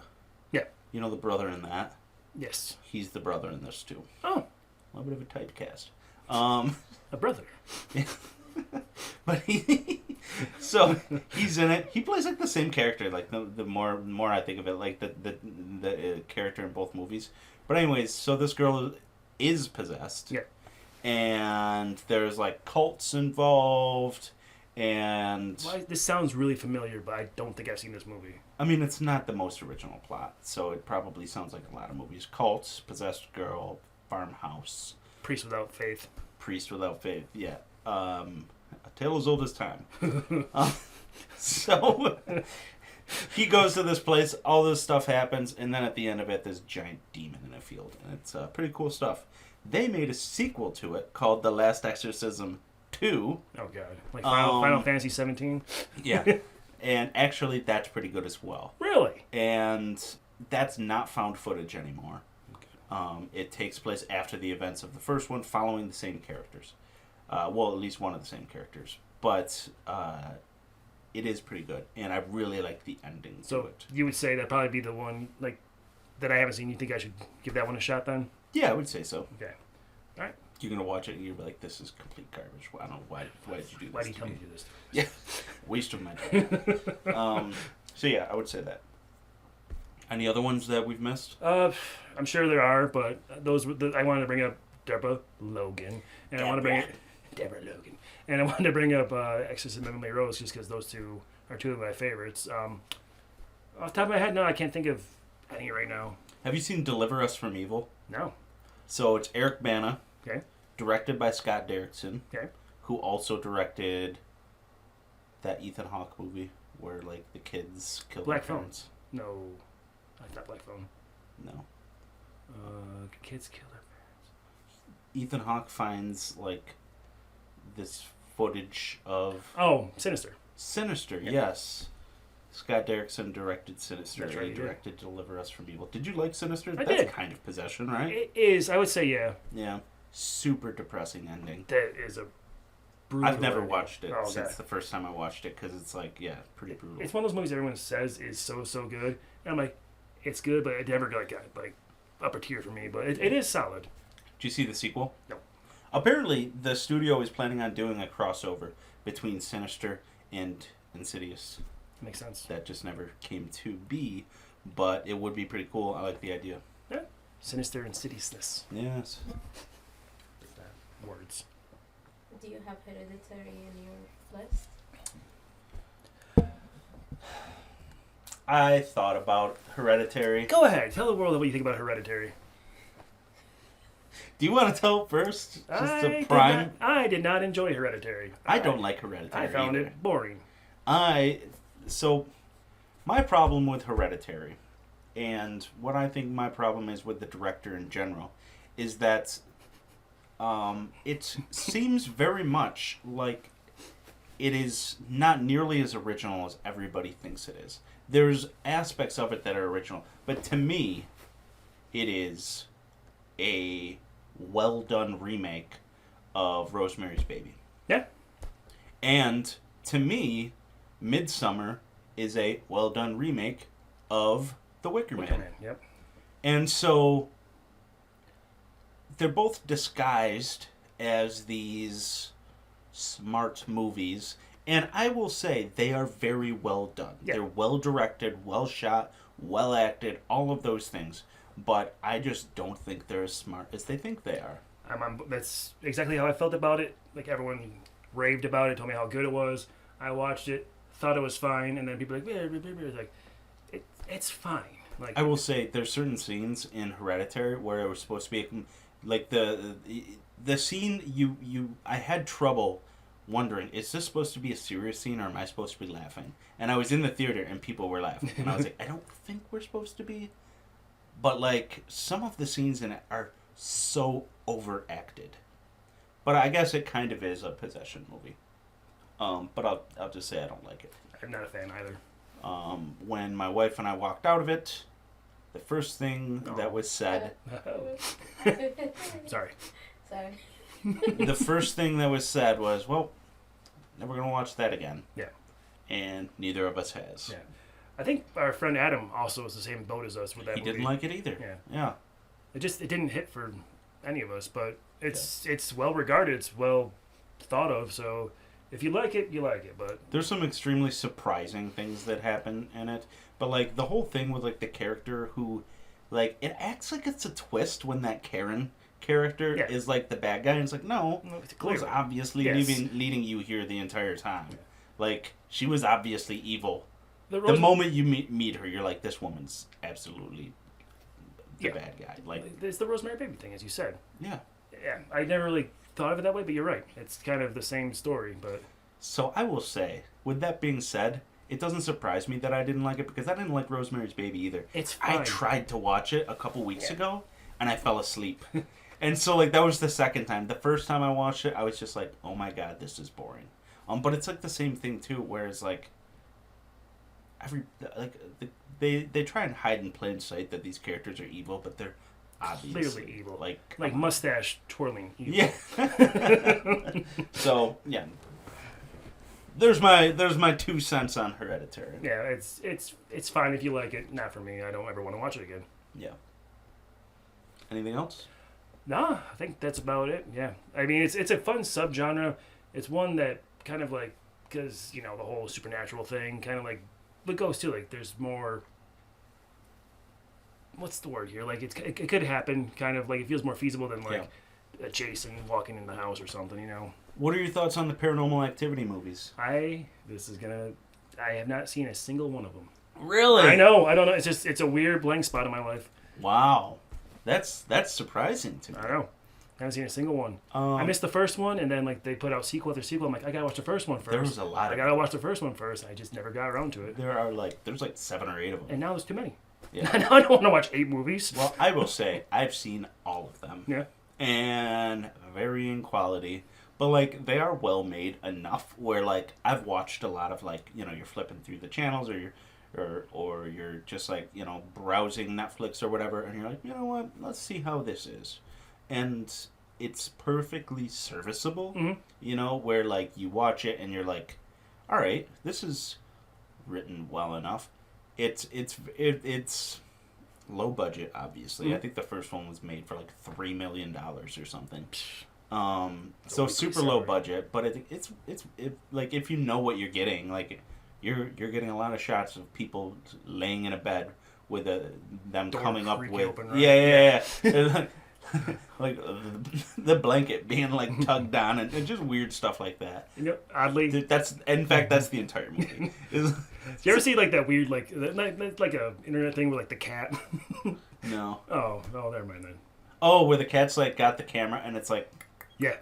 Yeah. You know the brother in that? Yes. He's the brother in this too. Oh, A little bit of a typecast. a brother. But so he's in it. He plays like the same character. Like the more I think of it, like the character in both movies. But anyways, so this girl is possessed. Yeah. And there's like cults involved, and Well, this sounds really familiar, but I don't think I've seen this movie. I mean it's not the most original plot, so it probably sounds like a lot of movies. Cults, possessed girl, farmhouse, Priest without faith. priest without faith. Yeah. A tale as old as time. So he goes to this place, all this stuff happens, and then at the end of it, there's a giant demon in a field. And it's pretty cool stuff. They made a sequel to it called The Last Exorcism 2. Oh, God. Like Final Fantasy 17? Yeah. And actually, that's pretty good as well. Really? And that's not found footage anymore. It takes place after the events of the first one, following the same characters. Well, at least one of the same characters. But it is pretty good, and I really like the ending to it. You would say that'd probably be the one like that I haven't seen. You think I should give that one a shot then? Yeah, I would say so. Okay. All right. You're going to watch it, and you're like, this is complete garbage. I don't know, why did you do this? Why do you tell me to do this? Yeah, waste of my time. So yeah, I would say that. Any other ones that we've missed? I'm sure there are, but I wanted to bring up Deborah Logan, and I want to bring it Deborah Logan, and I wanted to bring up Exorcist and Emily Rose just because those two are two of my favorites. Off the top of my head, no, I can't think of any right now. Have you seen Deliver Us from Evil? No. So it's Eric Bana, Okay. directed by Scott Derrickson, Okay. who also directed that Ethan Hawke movie where like the kids kill Black their Phone. parents. No. That's not Black Phone. No. Kids kill their parents. Ethan Hawke finds like this footage of Sinister. Sinister. Yeah. Yes. Scott Derrickson directed Sinister. That's right, He he did. directed Deliver Us from Evil. Did you like Sinister? I That's did. kind of possession, right? It is. I would say yeah. Yeah. Super depressing ending. That is a brutal. I've never ending. watched it Oh, okay. since the first time I watched it because it's like, yeah, pretty brutal. It's one of those movies everyone says is so good, and I'm like, it's good, but it never got like up a tier for me. But it is solid. Did you see the sequel? No. Apparently, the studio is planning on doing a crossover between Sinister and Insidious. Makes sense. That just never came to be, but it would be pretty cool. I like the idea. Yeah. Sinister insidiousness. Yes. Words. Do you have Hereditary in your list? I thought about Hereditary. Go ahead. Tell the world what you think about Hereditary. Do you want to tell first? Just a prime. I did not enjoy Hereditary. I don't like Hereditary. I found either. it boring. So my problem with Hereditary, and what I think my problem is with the director in general, is that it seems very much like it is not nearly as original as everybody thinks it is. There's aspects of it that are original, but to me, it is a well done remake of Rosemary's Baby. Yeah. And to me, Midsummer is a well done remake of The Wicker Man. Yep. And so they're both disguised as these smart movies, and I will say they are very well done. Yeah. They're well directed, well shot, well acted, all of those things. But I just don't think they're as smart as they think they are. That's exactly how I felt about it. Like everyone raved about it, told me how good it was. I watched it, thought it was fine, and then people were like, it's fine. Like I will say there's certain scenes in Hereditary where it was supposed to be like the scene I had trouble wondering, is this supposed to be a serious scene or am I supposed to be laughing? And I was in the theater and people were laughing. And I was like, I don't think we're supposed to be. But like some of the scenes in it are so overacted. But I guess it kind of is a possession movie. But I'll just say I don't like it. I'm not a fan either. When my wife and I walked out of it, the first thing that was said... Sorry. Sorry. The first thing that was said was, well, never going to watch that again. Yeah. And neither of us has. Yeah. I think our friend Adam also was the same boat as us with that He movie. didn't like it either. Yeah. It didn't hit for any of us, but it's well regarded, it's well thought of, so if you like it, you like it. But there's some extremely surprising things that happen in it. But like the whole thing with like the character who, like, it acts like it's a twist when that Karen character is like the bad guy, and it's like, no, it was obviously leading you here the entire time. Yeah. Like, she was obviously evil. The moment you meet her, you're like, this woman's absolutely the bad guy. Like, it's the Rosemary Baby thing, as you said. Yeah. Yeah, I never really thought of it that way, but you're right. It's kind of the same story, but... So I will say, with that being said, it doesn't surprise me that I didn't like it, because I didn't like Rosemary's Baby either. It's fine. I tried to watch it a couple weeks ago, and I fell asleep. And so, like, that was the second time. The first time I watched it, I was just like, oh my god, this is boring. But it's like the same thing, too, whereas, like, they try and hide in plain sight that these characters are evil, but they're obviously clearly evil. Like mustache twirling evil. Yeah. So, yeah. There's my 2 cents on Hereditary. Yeah, it's fine if you like it. Not for me. I don't ever want to watch it again. Yeah. Anything else? Nah, I think that's about it. Yeah. I mean, it's a fun subgenre. It's one that kind of like, because, you know, the whole supernatural thing kind of like, it goes to like, there's more, what's the word here? Like, it could happen, kind of like, it feels more feasible than like a Jason walking in the house or something, you know. What are your thoughts on the Paranormal Activity movies? I have not seen a single one of them. Really? I know. I don't know. It's a weird blank spot in my life. Wow. That's surprising to me. I know. I haven't seen a single one. I missed the first one, and then like they put out sequel after sequel. I'm like, I gotta watch the first one first. There was a lot. I gotta watch the first one first. I just never got around to it. There's like 7 or 8 of them. And now there's too many. Yeah. Now I don't want to watch 8 movies. Well, I will say I've seen all of them. Yeah. And varying quality, but like they are well made enough where like I've watched a lot of, like, you know, you're flipping through the channels or you're just like, you know, browsing Netflix or whatever, and you're like, you know what, let's see how this is. And it's perfectly serviceable, you know, where like you watch it and you're like, all right, this is written well enough. It's low budget, obviously. I think the first one was made for like $3 million or something. So super low budget, but it's like, if you know what you're getting, like you're getting a lot of shots of people laying in a bed with them Door coming up with open, right? yeah. Like the blanket being like tugged down and just weird stuff like that. You know, oddly, that's the entire movie. Do you ever see like that weird like a internet thing with like the cat? No. Oh, never mind then. Oh, where the cat's like got the camera and it's like yeah,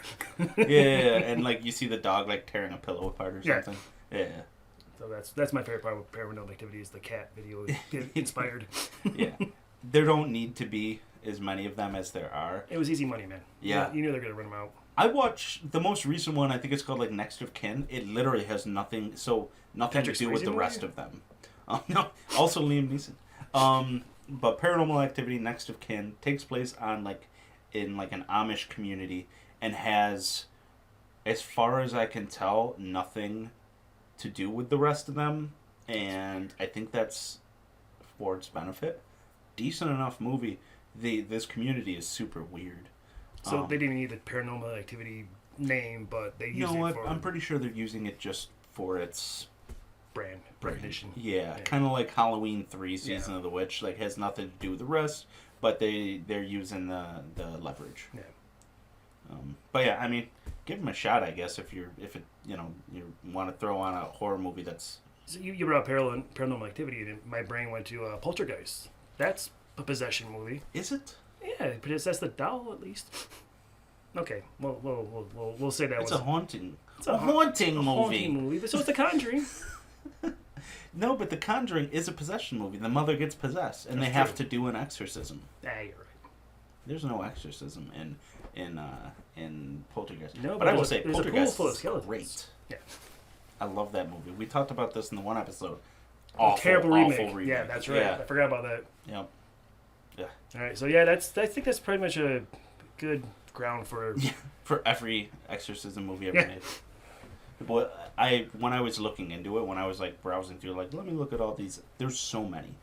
and like you see the dog like tearing a pillow apart or something. Yeah. So that's my favorite part of Paranormal Activity is the cat video inspired. Yeah. There don't need to be as many of them as there are. It was easy money, man. Yeah. You knew they were going to run them out. I watched the most recent one, I think it's called like Next of Kin. It literally has nothing to do with the rest of them. No, also Liam Neeson. But Paranormal Activity Next of Kin takes place on like in like an Amish community and has, as far as I can tell, nothing to do with the rest of them. And I think that's for its benefit. Decent enough movie. This community is super weird. So they didn't need the Paranormal Activity name, but they used it for... I'm pretty sure they're using it just for its... brand recognition. Yeah, kind of like Halloween 3 Season of the Witch. Like, has nothing to do with the rest, but they're using the leverage. Yeah. But yeah, I mean, give them a shot, I guess, if you want to throw on a horror movie that's... So you brought Paranormal Activity, and my brain went to Poltergeist. That's a possession movie. Is it? Yeah, it possessed the doll at least. Okay, we'll say that it's was a haunting. It's a haunting movie. Haunting movie. So it's The Conjuring. No, but The Conjuring is a possession movie. The mother gets possessed, and they have to do an exorcism. You're right. There's no exorcism in Poltergeist. No, but I will say there's Poltergeist a pool full of is skeletons. great. Yeah. I love that movie. We talked about this in the one episode. Terrible remake. Awful remake. Yeah, that's right. Yeah. I forgot about that. Yep. Yeah. All right, so yeah, I think that's pretty much a good ground for. Yeah, for every exorcism movie ever Yeah. made. But when I was looking into it, when I was like browsing through, like, let me look at all these. There's so many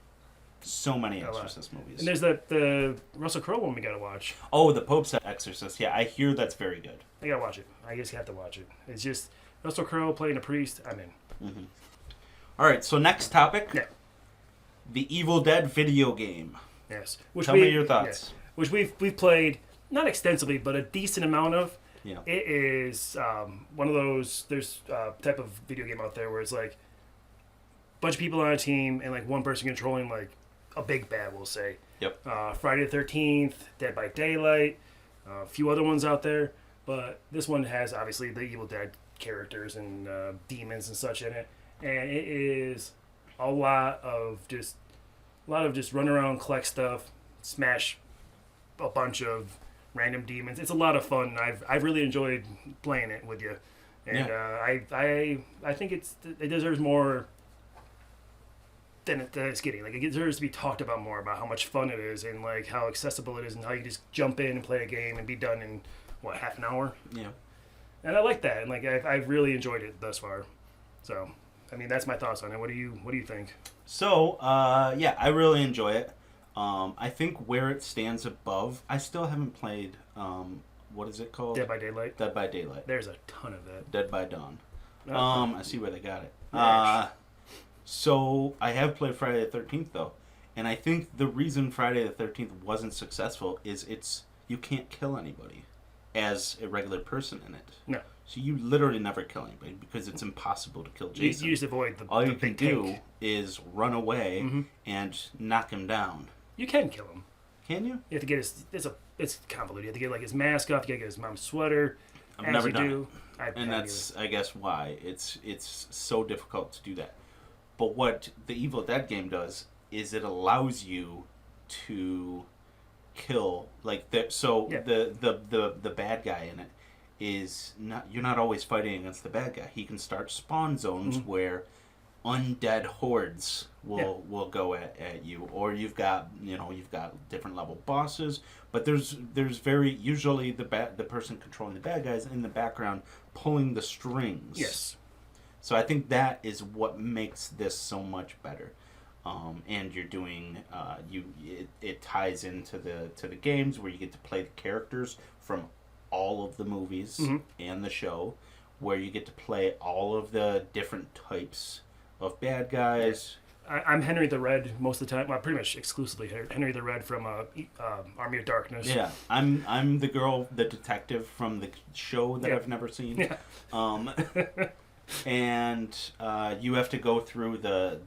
A lot. Exorcist movies. And there's the Russell Crowe one we gotta watch. Oh, the Pope's Exorcist. Yeah, I hear that's very good. I gotta watch it. I just have to watch it. It's just Russell Crowe playing a priest. I'm in. Mm-hmm. All right, so next topic. Yeah. The Evil Dead video game. Yes. Tell me your thoughts. Yeah, which we've played not extensively, but a decent amount of. Yeah. It is one of those. There's type of video game out there where it's like a bunch of people on a team and like one person controlling like a big bad. We'll say. Yep. Friday the 13th, Dead by Daylight, a few other ones out there, but this one has obviously the Evil Dead characters and demons and such in it, and it is a lot of just run around, collect stuff, smash a bunch of random demons. It's a lot of fun. I've really enjoyed playing it with you, and I think it deserves more than it's getting. Like, it deserves to be talked about more about how much fun it is and like how accessible it is and how you just jump in and play a game and be done in half an hour. Yeah. And I like that, and like I've really enjoyed it thus far. So, I mean, that's my thoughts on it. What do you think? So, yeah, I really enjoy it. I think where it stands above, I still haven't played, what is it called? Dead by Daylight. Dead by Daylight. There's a ton of that. Dead by Dawn. Oh. I see where they got it. Yeah. So, I have played Friday the 13th, though. And I think the reason Friday the 13th wasn't successful is you can't kill anybody as a regular person in it. No. So you literally never kill anybody because it's impossible to kill Jason. You just avoid the All you the can big do tank. is run away and knock him down. You can kill him. Can you? You have to get it's convoluted. You have to get like his mask off. You gotta get his mom's sweater. I've As never you done do. it. And that's, I guess, why it's so difficult to do that. But what the Evil Dead game does is it allows you to kill the bad guy in it is not, you're not always fighting against the bad guy. He can start spawn zones where undead hordes will go at you, or you've got different level bosses, but there's very usually the person controlling the bad guys in the background pulling the strings. Yes. So I think that is what makes this so much better. And you're doing it ties into the games where you get to play the characters from all of the movies and the show, where you get to play all of the different types of bad guys. I'm Henry the Red most of the time. Well, pretty much exclusively Henry the Red from Army of Darkness. Yeah, I'm the detective from the show that I've never seen. Yeah. And you have to go through the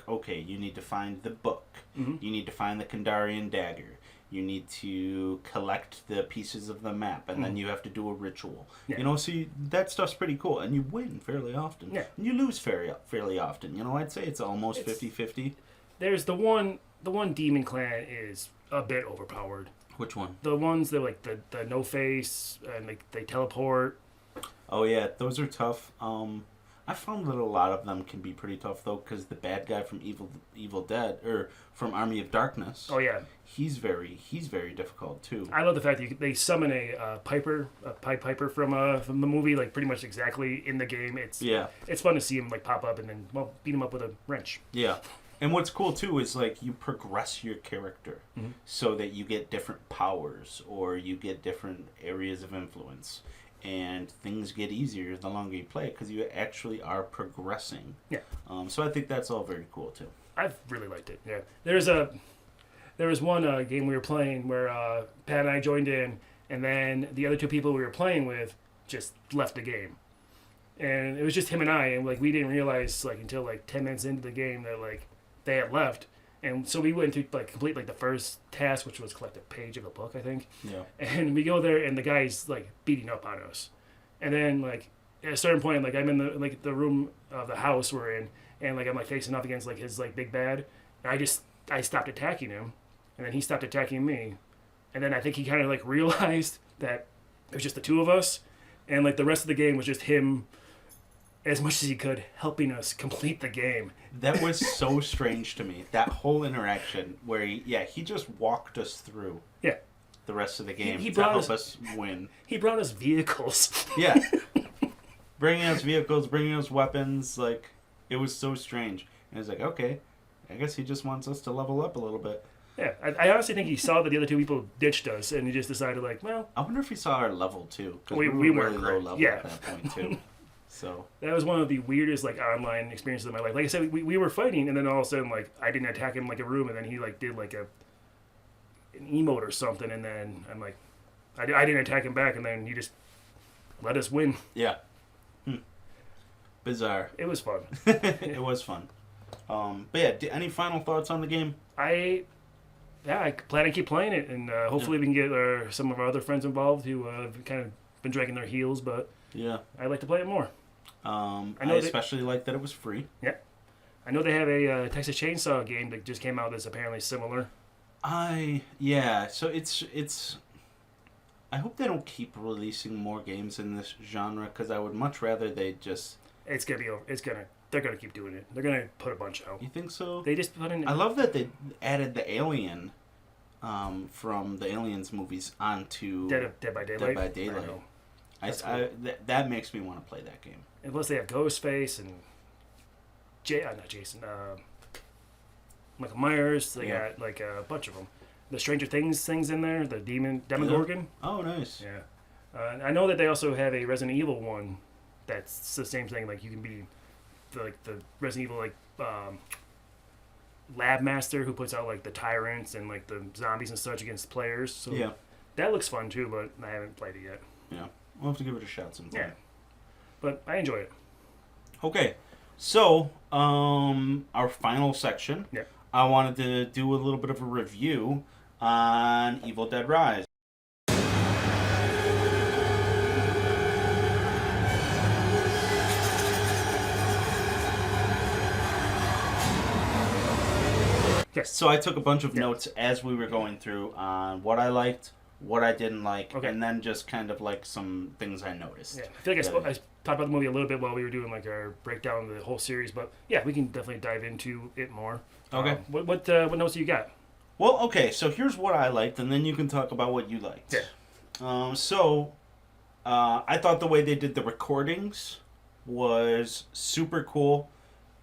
okay, you need to find the book. You need to find the Kandarian dagger. You need to collect the pieces of the map, and then you have to do a ritual. Yeah. See, that stuff's pretty cool, and you win fairly often. Yeah. And you lose fairly often. I'd say it's almost 50-50. There's the one demon clan is a bit overpowered. Which one? The ones that like the no face and they teleport. Oh yeah, those are tough. I found that a lot of them can be pretty tough though, because the bad guy from Evil Dead or from Army of Darkness. Oh yeah, he's very difficult too. I love the fact that they summon a Pied Piper from the movie, like pretty much exactly in the game. It's fun to see him like pop up and then beat him up with a wrench. Yeah. And what's cool too is like you progress your character so that you get different powers or you get different areas of influence. And things get easier the longer you play because you actually are progressing. Yeah. So I think that's all very cool too. I've really liked it. Yeah. There was one game we were playing where Pat and I joined in, and then the other two people we were playing with just left the game, and it was just him and I, and like we didn't realize like until like 10 minutes into the game that like they had left. And so we went to like complete like the first task, which was collect a page of a book, I think. Yeah. And we go there, and the guy's like beating up on us. And then like at a certain point, like I'm in the room of the house we're in, and like I'm like facing up against like his like big bad. And I stopped attacking him, and then he stopped attacking me. And then I think he kind of like realized that it was just the two of us, and like the rest of the game was just him, as much as he could, helping us complete the game. That was so strange to me. That whole interaction where he just walked us through. Yeah. the rest of the game He to brought help us- us win. He brought us vehicles. Yeah. Bringing us vehicles, bringing us weapons, like, it was so strange. And it's like, okay, I guess he just wants us to level up a little bit. Yeah, I honestly think he saw that the other two people ditched us, and he just decided, like, well, I wonder if he saw our level, too. Because We- we we were weren't really low great. level Yeah. at that point, too. So, that was one of the weirdest, like, online experiences of my life. Like I said, we were fighting, and then all of a sudden, like, I didn't attack him like a room, and then he, like, did, like, an emote or something, and then I'm like, I didn't attack him back, and then he just let us win. yeah. Bizarre. It was fun. It was fun. But yeah, any final thoughts on the game? I plan to keep playing it, and hopefully we can get some of our other friends involved who have kind of been dragging their heels, but Yeah. I'd like to play it more. I know especially like that it was free. I know they have a Texas Chainsaw game that just came out that's apparently similar. So it's. I hope they don't keep releasing more games in this genre because I would much rather they just. It's gonna be over. They're gonna keep doing it. They're gonna put a bunch out. You think so? They just put in. I love that they added the alien, from the Aliens movies onto Dead by Daylight. Dead by Daylight. I know. That's cool. That makes me want to play that game. And plus they have Ghostface and not Jason. Michael Myers. They got like a bunch of them. The Stranger Things things in there. The Demogorgon. Oh, nice. Yeah. I know that they also have a Resident Evil one. That's the same thing. Like you can be the Resident Evil lab master who puts out like the tyrants and like the zombies and such against players. So Yeah. that looks fun too, but I haven't played it yet. Yeah. We'll have to give it a shot sometime. Yeah. But I enjoy it. Okay. So, our final section. Yeah. I wanted to do a little bit of a review on Evil Dead Rise. Yes. So I took a bunch of Yeah. notes as we were going through on what I liked, what I didn't like, Okay. and then just kind of like some things I noticed. Yeah. I feel like I talked about the movie a little bit while we were doing like our breakdown of the whole series, but yeah, we can definitely dive into it more. Okay. What notes do you got? Well, okay, so here's what I liked, and then you can talk about what you liked. Yeah. I thought the way they did the recordings was super cool.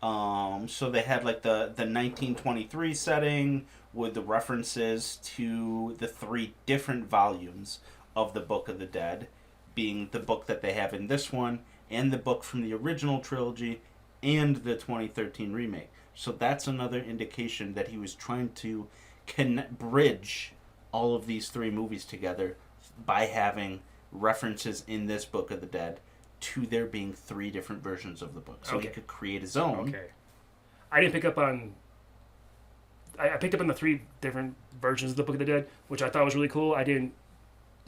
So they had like the 1923 setting with the references to the 3 different volumes of the Book of the Dead, being the book that they have in this one, and the book from the original trilogy, and the 2013 remake. So that's another indication that he was trying to bridge all of these 3 movies together by having references in this Book of the Dead to there being 3 different versions of the book. So he could create his own. Okay. I didn't pick up on... I picked up on the 3 different versions of the Book of the Dead, which I thought was really cool. I didn't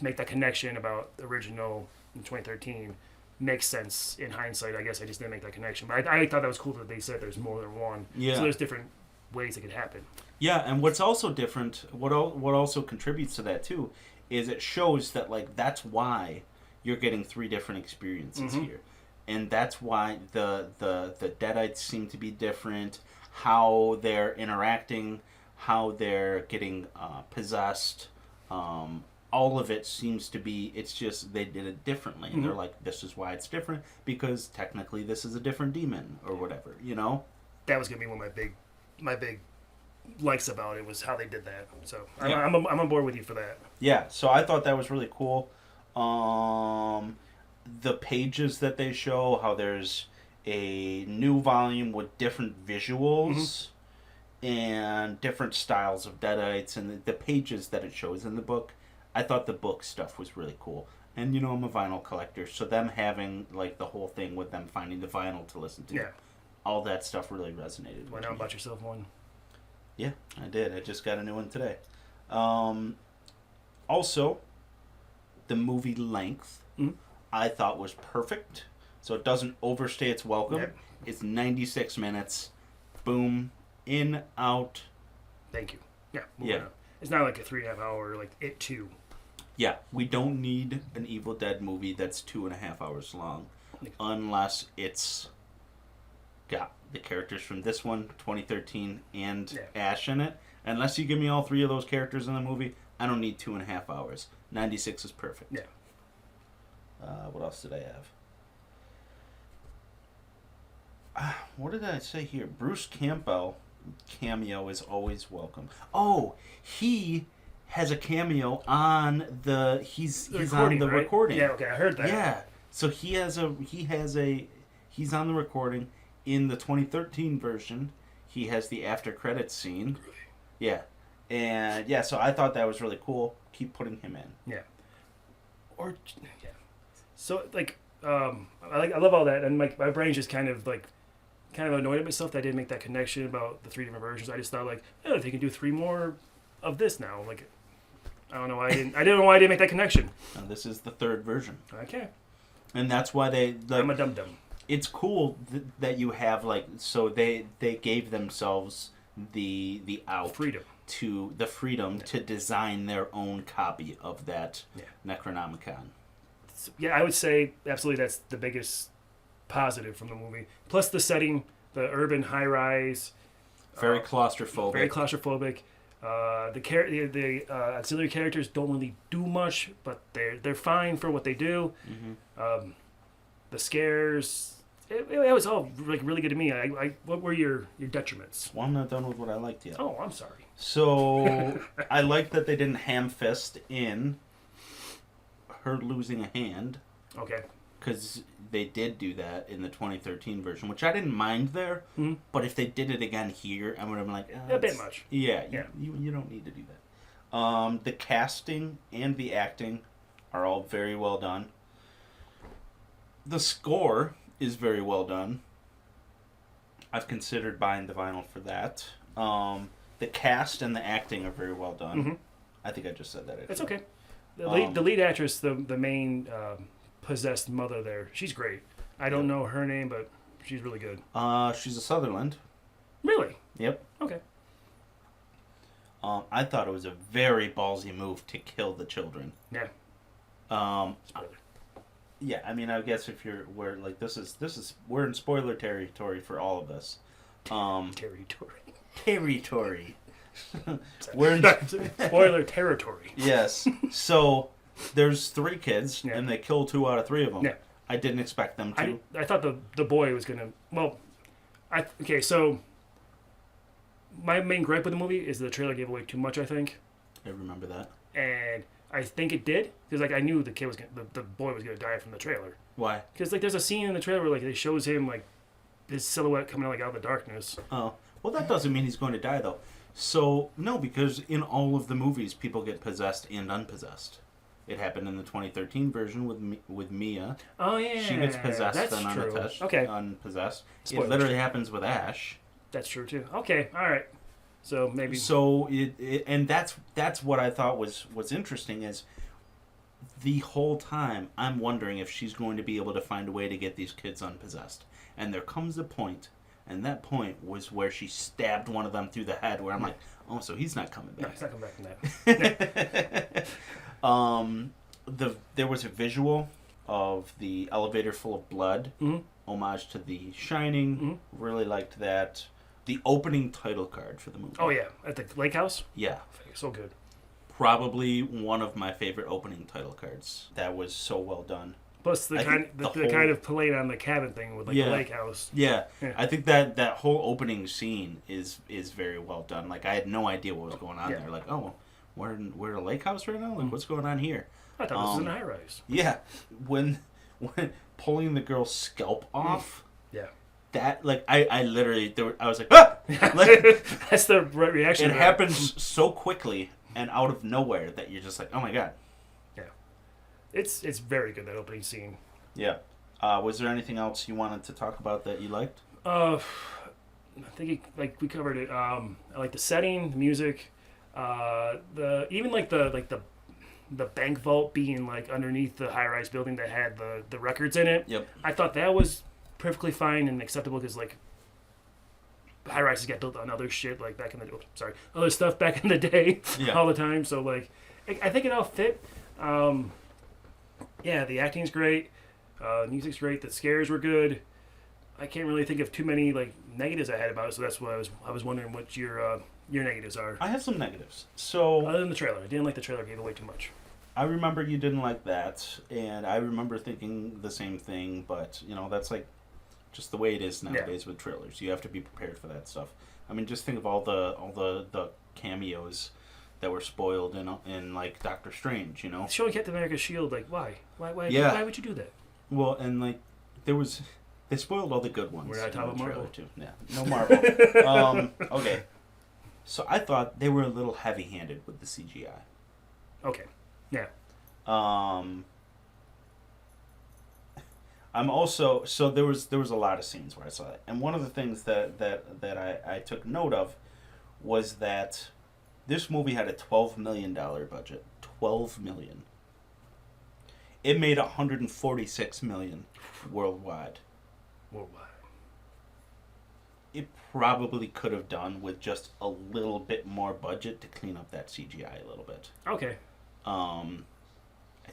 make that connection about the original in 2013. Makes sense in hindsight. I guess I just didn't make that connection. But I thought that was cool that they said there's more than one. Yeah. So there's different ways it could happen. Yeah, and what's also different, what also contributes to that too, is it shows that like that's why you're getting 3 different experiences here, and that's why the Deadites seem to be different, how they're interacting, how they're getting possessed. All of it seems to be, it's just they did it differently, and they're like, this is why it's different because technically this is a different demon or whatever, you know. That was gonna be one of my big likes about it was how they did that. So Yeah. I'm on board with you for that. Yeah, so I thought that was really cool. The pages that they show, how there's a new volume with different visuals and different styles of Deadites, and the pages that it shows in the book. I thought the book stuff was really cool. And, you know, I'm a vinyl collector, so them having, like, the whole thing with them finding the vinyl to listen to, Yeah. all that stuff really resonated Why with not me. bought yourself one? Yeah, I did. I just got a new one today. Also, the movie length I thought was perfect. So it doesn't overstay its welcome. Yep. It's 96 minutes. Boom. In, out. Thank you. Yeah. Yeah. On. It's not like a 3.5 hour like It Too. Yeah, we don't need an Evil Dead movie that's 2.5 hours long. Unless it's got the characters from this one, 2013, and Ash in it. Unless you give me all 3 of those characters in the movie, I don't need 2.5 hours. 96 is perfect. Yeah. What else did I have? What did I say here? Bruce Campbell cameo is always welcome. Oh, he has a cameo on the he's on the right? recording. Yeah, okay, I heard that. Yeah. So he's on the recording in the 2013 version. He has the after credits scene. Yeah. And yeah, so I thought that was really cool. Keep putting him in. Yeah. Or yeah. So like I love all that, and my brain's just kind of annoyed at myself that I didn't make that connection about the 3 different versions. I just thought like, oh, they can do 3 more of this now. Like, I don't know why I didn't know why I didn't make that connection. And this is the 3rd version. Okay. And that's why they I'm a dum dum. It's cool that you have so they gave themselves the Freedom to design their own copy of that Necronomicon. Yeah, I would say absolutely that's the biggest positive from the movie. Plus the setting, the urban high rise, very claustrophobic. The auxiliary characters don't really do much, but they're fine for what they do. Mm-hmm. The scares, it was all like really good to me. What were your detriments? Well, I'm not done with what I liked yet. Oh, I'm sorry. So I like that they didn't ham-fist in her losing a hand. Okay. Because they did do that in the 2013 version, which I didn't mind there. Mm-hmm. But if they did it again here, I would have been like, a bit much. Yeah. You don't need to do that. The casting and the acting are all very well done. The score is very well done. I've considered buying the vinyl for that. The cast and the acting are very well done. Mm-hmm. I think I just said that. It's okay. The lead actress, the main possessed mother there, she's great. I don't know her name, but she's really good. She's a Sutherland. Really? Yep. Okay. I thought it was a very ballsy move to kill the children. Yeah. Spoiler. Yeah, I mean, I guess if we're like we're in spoiler territory for all of this. Territory. We're in spoiler territory. Yes. So there's 3 kids, and they kill 2 out of 3 of them. Yeah. I didn't expect them to. I thought the boy was gonna. Well, so my main gripe with the movie is the trailer gave away too much. I think. I remember that. And I think it did because I knew the boy was gonna die from the trailer. Why? Because there's a scene in the trailer where it shows him his silhouette coming out of the darkness. Oh, well, that doesn't mean he's going to die though. So no, because in all of the movies, people get possessed and unpossessed. It happened in the 2013 version with Mia. Oh yeah, she gets possessed that's and true. unpossessed. Spoilers. It literally happens with Ash. That's true too. Okay, all right. So maybe. So and that's what I thought was interesting is the whole time I'm wondering if she's going to be able to find a way to get these kids unpossessed. And there comes a point, and that point was where she stabbed one of them through the head. Where I'm like, oh, so he's not coming back. No, he's not coming back from that. There was a visual of the elevator full of blood, mm-hmm. homage to The Shining. Mm-hmm. Really liked that. The opening title card for the movie. Oh yeah, at the lake house. Yeah, so good. Probably one of my favorite opening title cards. That was so well done. Plus the kind of played on the cabin thing with the lake house. Yeah. I think that whole opening scene is very well done. Like I had no idea what was going on there. Like, oh, we're at a lake house right now. Like, what's going on here? I thought this was an high rise. Yeah, when pulling the girl's scalp off. Yeah. That I literally I was like, ah! That's the right reaction. It happens so quickly and out of nowhere that you're just like, oh my god. Yeah, it's very good, that opening scene. Yeah. Was there anything else you wanted to talk about that you liked? I think we covered it. I like the setting, the music, the bank vault being underneath the high rise building that had the records in it. Yep. I thought that was perfectly fine and acceptable because high rises get built on other shit other stuff back in the day all the time. So I think it all fit. The acting's great, music's great, the scares were good. I can't really think of too many negatives I had about it, so that's why I was wondering what your your negatives are. I have some negatives. So Other than the trailer. I didn't like the trailer. Gave away too much. I remember you didn't like that, and I remember thinking the same thing, but, that's like just the way it is nowadays with trailers. You have to be prepared for that stuff. I mean, just think of all the cameos that were spoiled in like Doctor Strange, Showing Captain America's shield, like, why? Why Yeah. would you do that? Well, and like they spoiled all the good ones. We're not talking about Marvel. Too. Yeah, no Marvel. Okay, so I thought they were a little heavy-handed with the CGI. Okay. Yeah. I'm also there was a lot of scenes where I saw that, and one of the things that I took note of was that this movie had a $12 million budget. $12 million. It made $146 million worldwide. Worldwide. It probably could have done with just a little bit more budget to clean up that CGI a little bit. Okay. I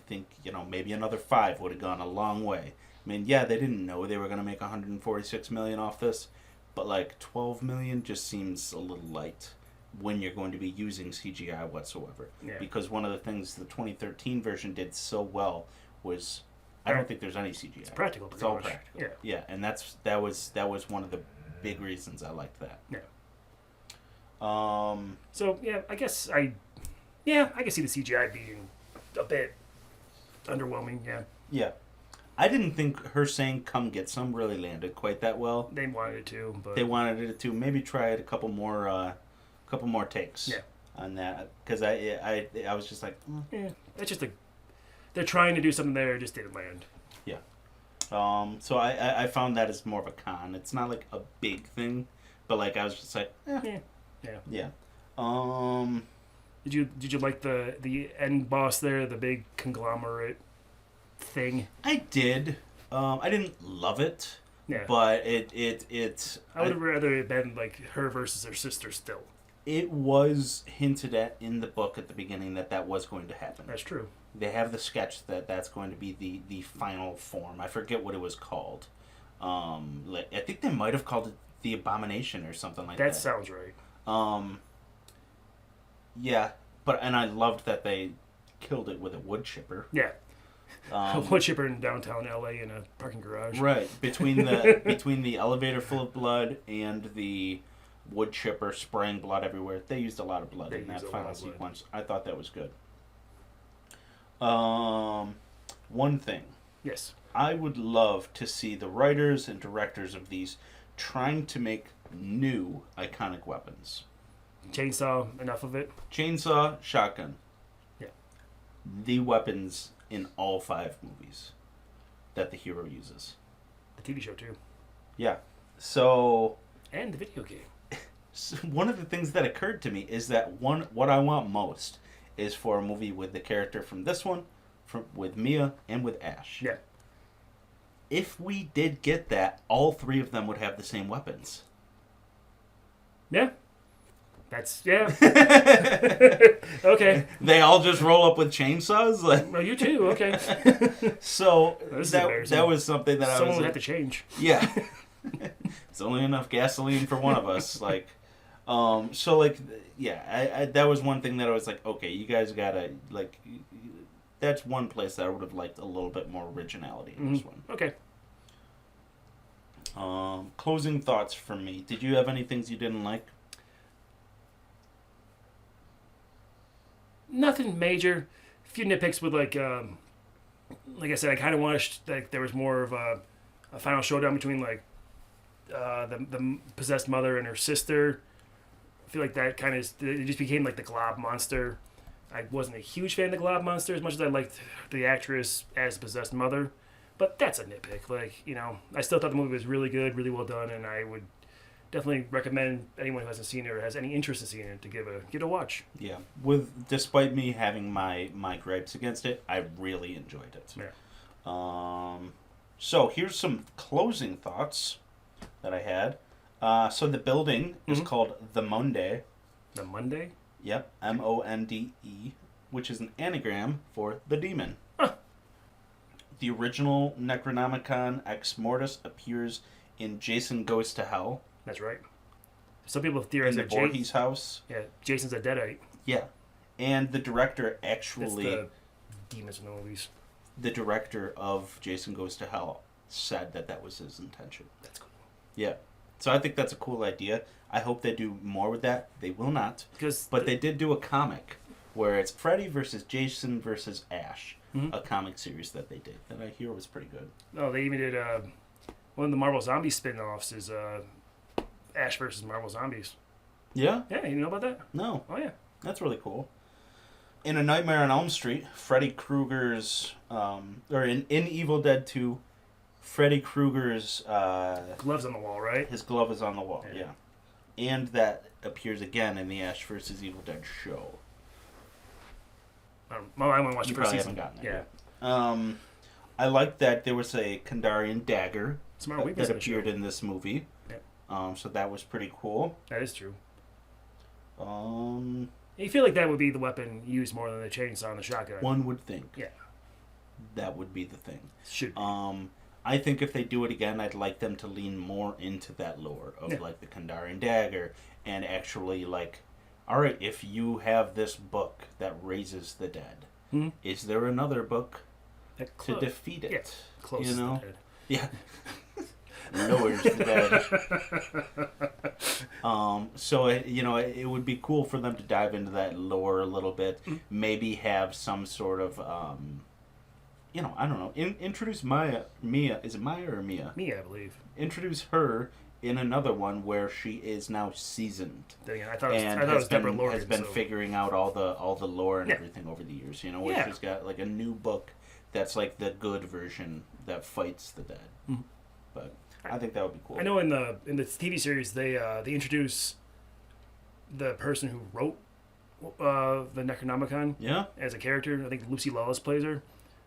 think, maybe another 5 would have gone a long way. I mean, yeah, they didn't know they were going to make $146 million off this, but like $12 million just seems a little light when you're going to be using CGI whatsoever. Yeah. Because one of the things the 2013 version did so well was I don't think there's any CGI. It's practical. It's all much. practical. Yeah. Yeah, and that was one of the big reasons I liked that. Yeah. So yeah, I can see the CGI being a bit underwhelming. Yeah. Yeah. I didn't think her saying "come get some" really landed quite that well. They wanted it to, but They wanted it to maybe try it a couple more takes. Yeah. On that, because I was just like, yeah, that's just they're trying to do something there, it just didn't land. Yeah. So I found that as more of a con. It's not like a big thing, but like I was just like, Yeah. yeah. Did you like the end boss there, the big conglomerate thing? I did. I didn't love it. Yeah. But it I would have rather it been like her versus her sister still. It was hinted at in the book at the beginning that was going to happen. That's true. They have the sketch that's going to be the final form. I forget what it was called. I think they might have called it the Abomination or something like that. That sounds right. Yeah, and I loved that they killed it with a wood chipper. Yeah. A wood chipper in downtown LA in a parking garage. Right. Between the elevator full of blood and the wood chipper spraying blood everywhere. They used a lot of blood in that final sequence. I thought that was good. One thing. Yes. I would love to see the writers and directors of these trying to make new iconic weapons. Chainsaw, enough of it. Chainsaw, shotgun. Yeah. The weapons in all 5 movies that the hero uses. The TV show too. Yeah. So And the video game. So one of the things that occurred to me is that what I want most is for a movie with the character from this one, with Mia and with Ash. Yeah. If we did get that, all 3 of them would have the same weapons. Yeah. Okay. They all just roll up with chainsaws. Well, you too. Okay. So This is that was something that someone I was would like, have to change. Yeah. It's only enough gasoline for one of us. So like, yeah, I that was one thing that I was like, okay, you guys gotta like. That's one place that I would have liked a little bit more originality in this one. Okay. Closing thoughts from me. Did you have any things you didn't like? Nothing major. A few nitpicks with like I said, I kind of wished like there was more of a final showdown between like the possessed mother and her sister. I feel like that kind of it just became like the Glob monster. I wasn't a huge fan of the Glob monster as much as I liked the actress as the possessed mother, but that's a nitpick. Like, I still thought the movie was really good, really well done, and I would definitely recommend anyone who hasn't seen it or has any interest in seeing it to give a watch. Yeah, despite me having my gripes against it, I really enjoyed it. Yeah. So here's some closing thoughts that I had. So the building is called The Monde. The Monday? Yep, Monde, which is an anagram for the demon. Huh. The original Necronomicon Ex Mortis appears in Jason Goes to Hell. That's right. Some people in theorize the that Voorhees house. yeah, Jason's a deadite. Yeah, and the director That's actually, the demons in the movies. the director of Jason Goes to Hell said that was his intention. That's cool. Yeah, so I think that's a cool idea. I hope they do more with that. They will not, but they did do a comic where it's Freddy versus Jason versus Ash, a comic series that they did that I hear was pretty good. Oh, they even did one of the Marvel Zombie spin-offs is Ash versus Marvel Zombies. Yeah? Yeah, you know about that? No. Oh yeah. That's really cool. In A Nightmare on Elm Street, Freddy Krueger's, or in Evil Dead 2, Freddy Krueger's, Gloves on the wall, right? his glove is on the wall, yeah. And that appears again in the Ash vs. Evil Dead show. Well, I want to watch You the first probably season. haven't gotten it Yeah. yet. I like that there was a Kandarian dagger Tomorrow we that visit appeared in this movie. Yeah. So that was pretty cool. That is true. Um, You feel like that would be the weapon used more than the chainsaw and the shotgun. one would think. Yeah. That would be the thing. Should be. I think if they do it again, I'd like them to lean more into that lore of like the Kandarian dagger and actually like, all right, if you have this book that raises the dead, is there another book to defeat it? Yeah, close you know? to the dead. Yeah. Lowers the dead. So it would be cool for them to dive into that lore a little bit. Maybe have some sort of I don't know. Introduce Mia. Is it Maya or Mia? Mia, I believe. Introduce her in another one where she is now seasoned. I thought it was Deborah Logan. Has been figuring out all the lore and everything over the years. Where Yeah. she's got like a new book that's like the good version that fights the dead. But I think that would be cool. I know in the TV series they introduce the person who wrote the Necronomicon as a character. I think Lucy Lawless plays her.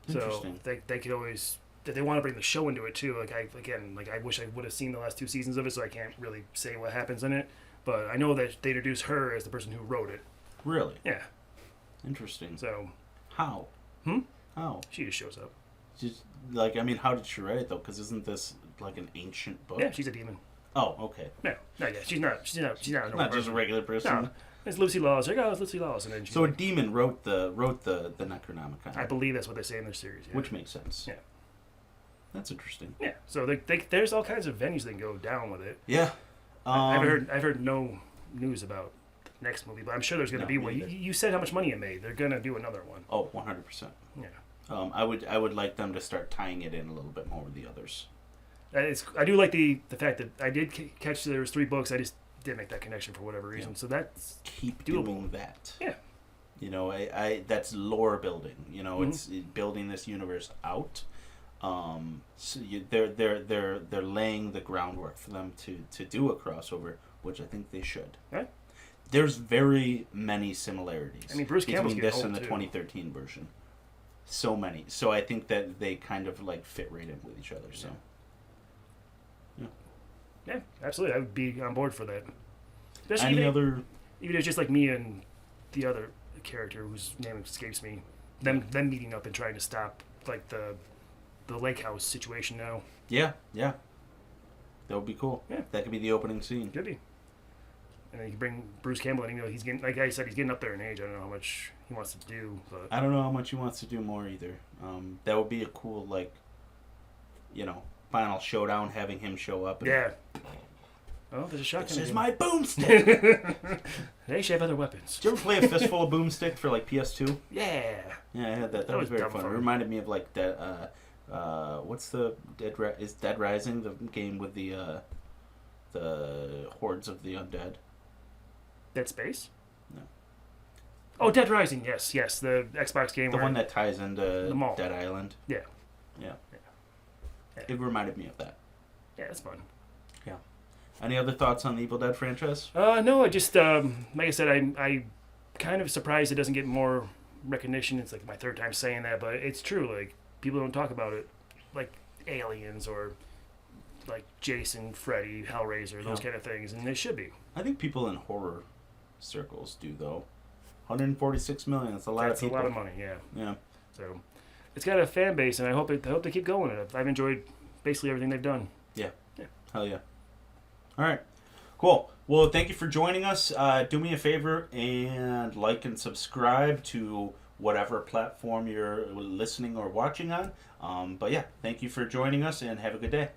So Interesting. they could always they want to bring the show into it too. I wish I would have seen the last 2 seasons of it, so I can't really say what happens in it. But I know that they introduce her as the person who wrote it. Really? Yeah. Interesting. So How? How? she just shows up. Just how did she write it though? Because isn't this like an ancient book? Yeah, she's a demon. Oh, okay. No, yeah, she's not a normal Not just a person. regular person. No, it's Lucy Lawless. Like, oh, it's Lucy Lawless, and then she's So a demon wrote the Necronomicon. I believe that's what they say in their series. Yeah. Which makes sense. Yeah. That's interesting. Yeah. So there's all kinds of venues that can go down with it. Yeah. I've heard no news about the next movie, but I'm sure there's going to be one. You said how much money it made. They're going to do another one. Oh, 100%. Yeah. I would like them to start tying it in a little bit more with the others. I do like the fact that I did catch there was 3 books. I just didn't make that connection for whatever reason. Yeah. So that's keep doable. Doing that. Yeah. I that's lore building. It's building this universe out. So they're laying the groundwork for them to do a crossover, which I think they should. Right. There's very many similarities. I mean, Bruce Campbell's between this getting and the old, too. 2013 version. So many. So I think that they kind of like fit right in with each other. So. Yeah, absolutely. I would be on board for that. Especially even if it's just like me and the other character whose name escapes me, them meeting up and trying to stop like the lake house situation now. Yeah. That would be cool. Yeah. That could be the opening scene. Could be. And then you bring Bruce Campbell, and he's getting, like I said, he's getting up there in age. I don't know how much he wants to do, but I don't know how much he wants to do more either. That would be a cool final showdown, having him show up. Yeah. Oh, there's a shotgun. This is my boomstick. They should have other weapons. Did you ever play a fistful of boomstick for like PS2? Yeah. Yeah, I had that. That was very fun. It reminded me of like that. What's the Dead Rising, the game with the hordes of the undead? Dead Space? No. Oh, Dead Rising. Yes, the Xbox game. The one that ties into Dead Island. Yeah. It reminded me of that. Yeah, it's fun. Yeah. Any other thoughts on the Evil Dead franchise? No, I just like I said, I kind of surprised it doesn't get more recognition. It's like my 3rd time saying that, but it's true. Like people don't talk about it, like Aliens or like Jason, Freddy, Hellraiser, those kind of things, and they should be. I think people in horror circles do though. 146 million. That's a lot of people. That's a lot of money. Yeah. Yeah. So it's got a fan base, and I hope they keep going. I've enjoyed basically everything they've done. Yeah. Hell yeah. All right. Cool. Well, thank you for joining us. Do me a favor and like and subscribe to whatever platform you're listening or watching on. But yeah, thank you for joining us and have a good day.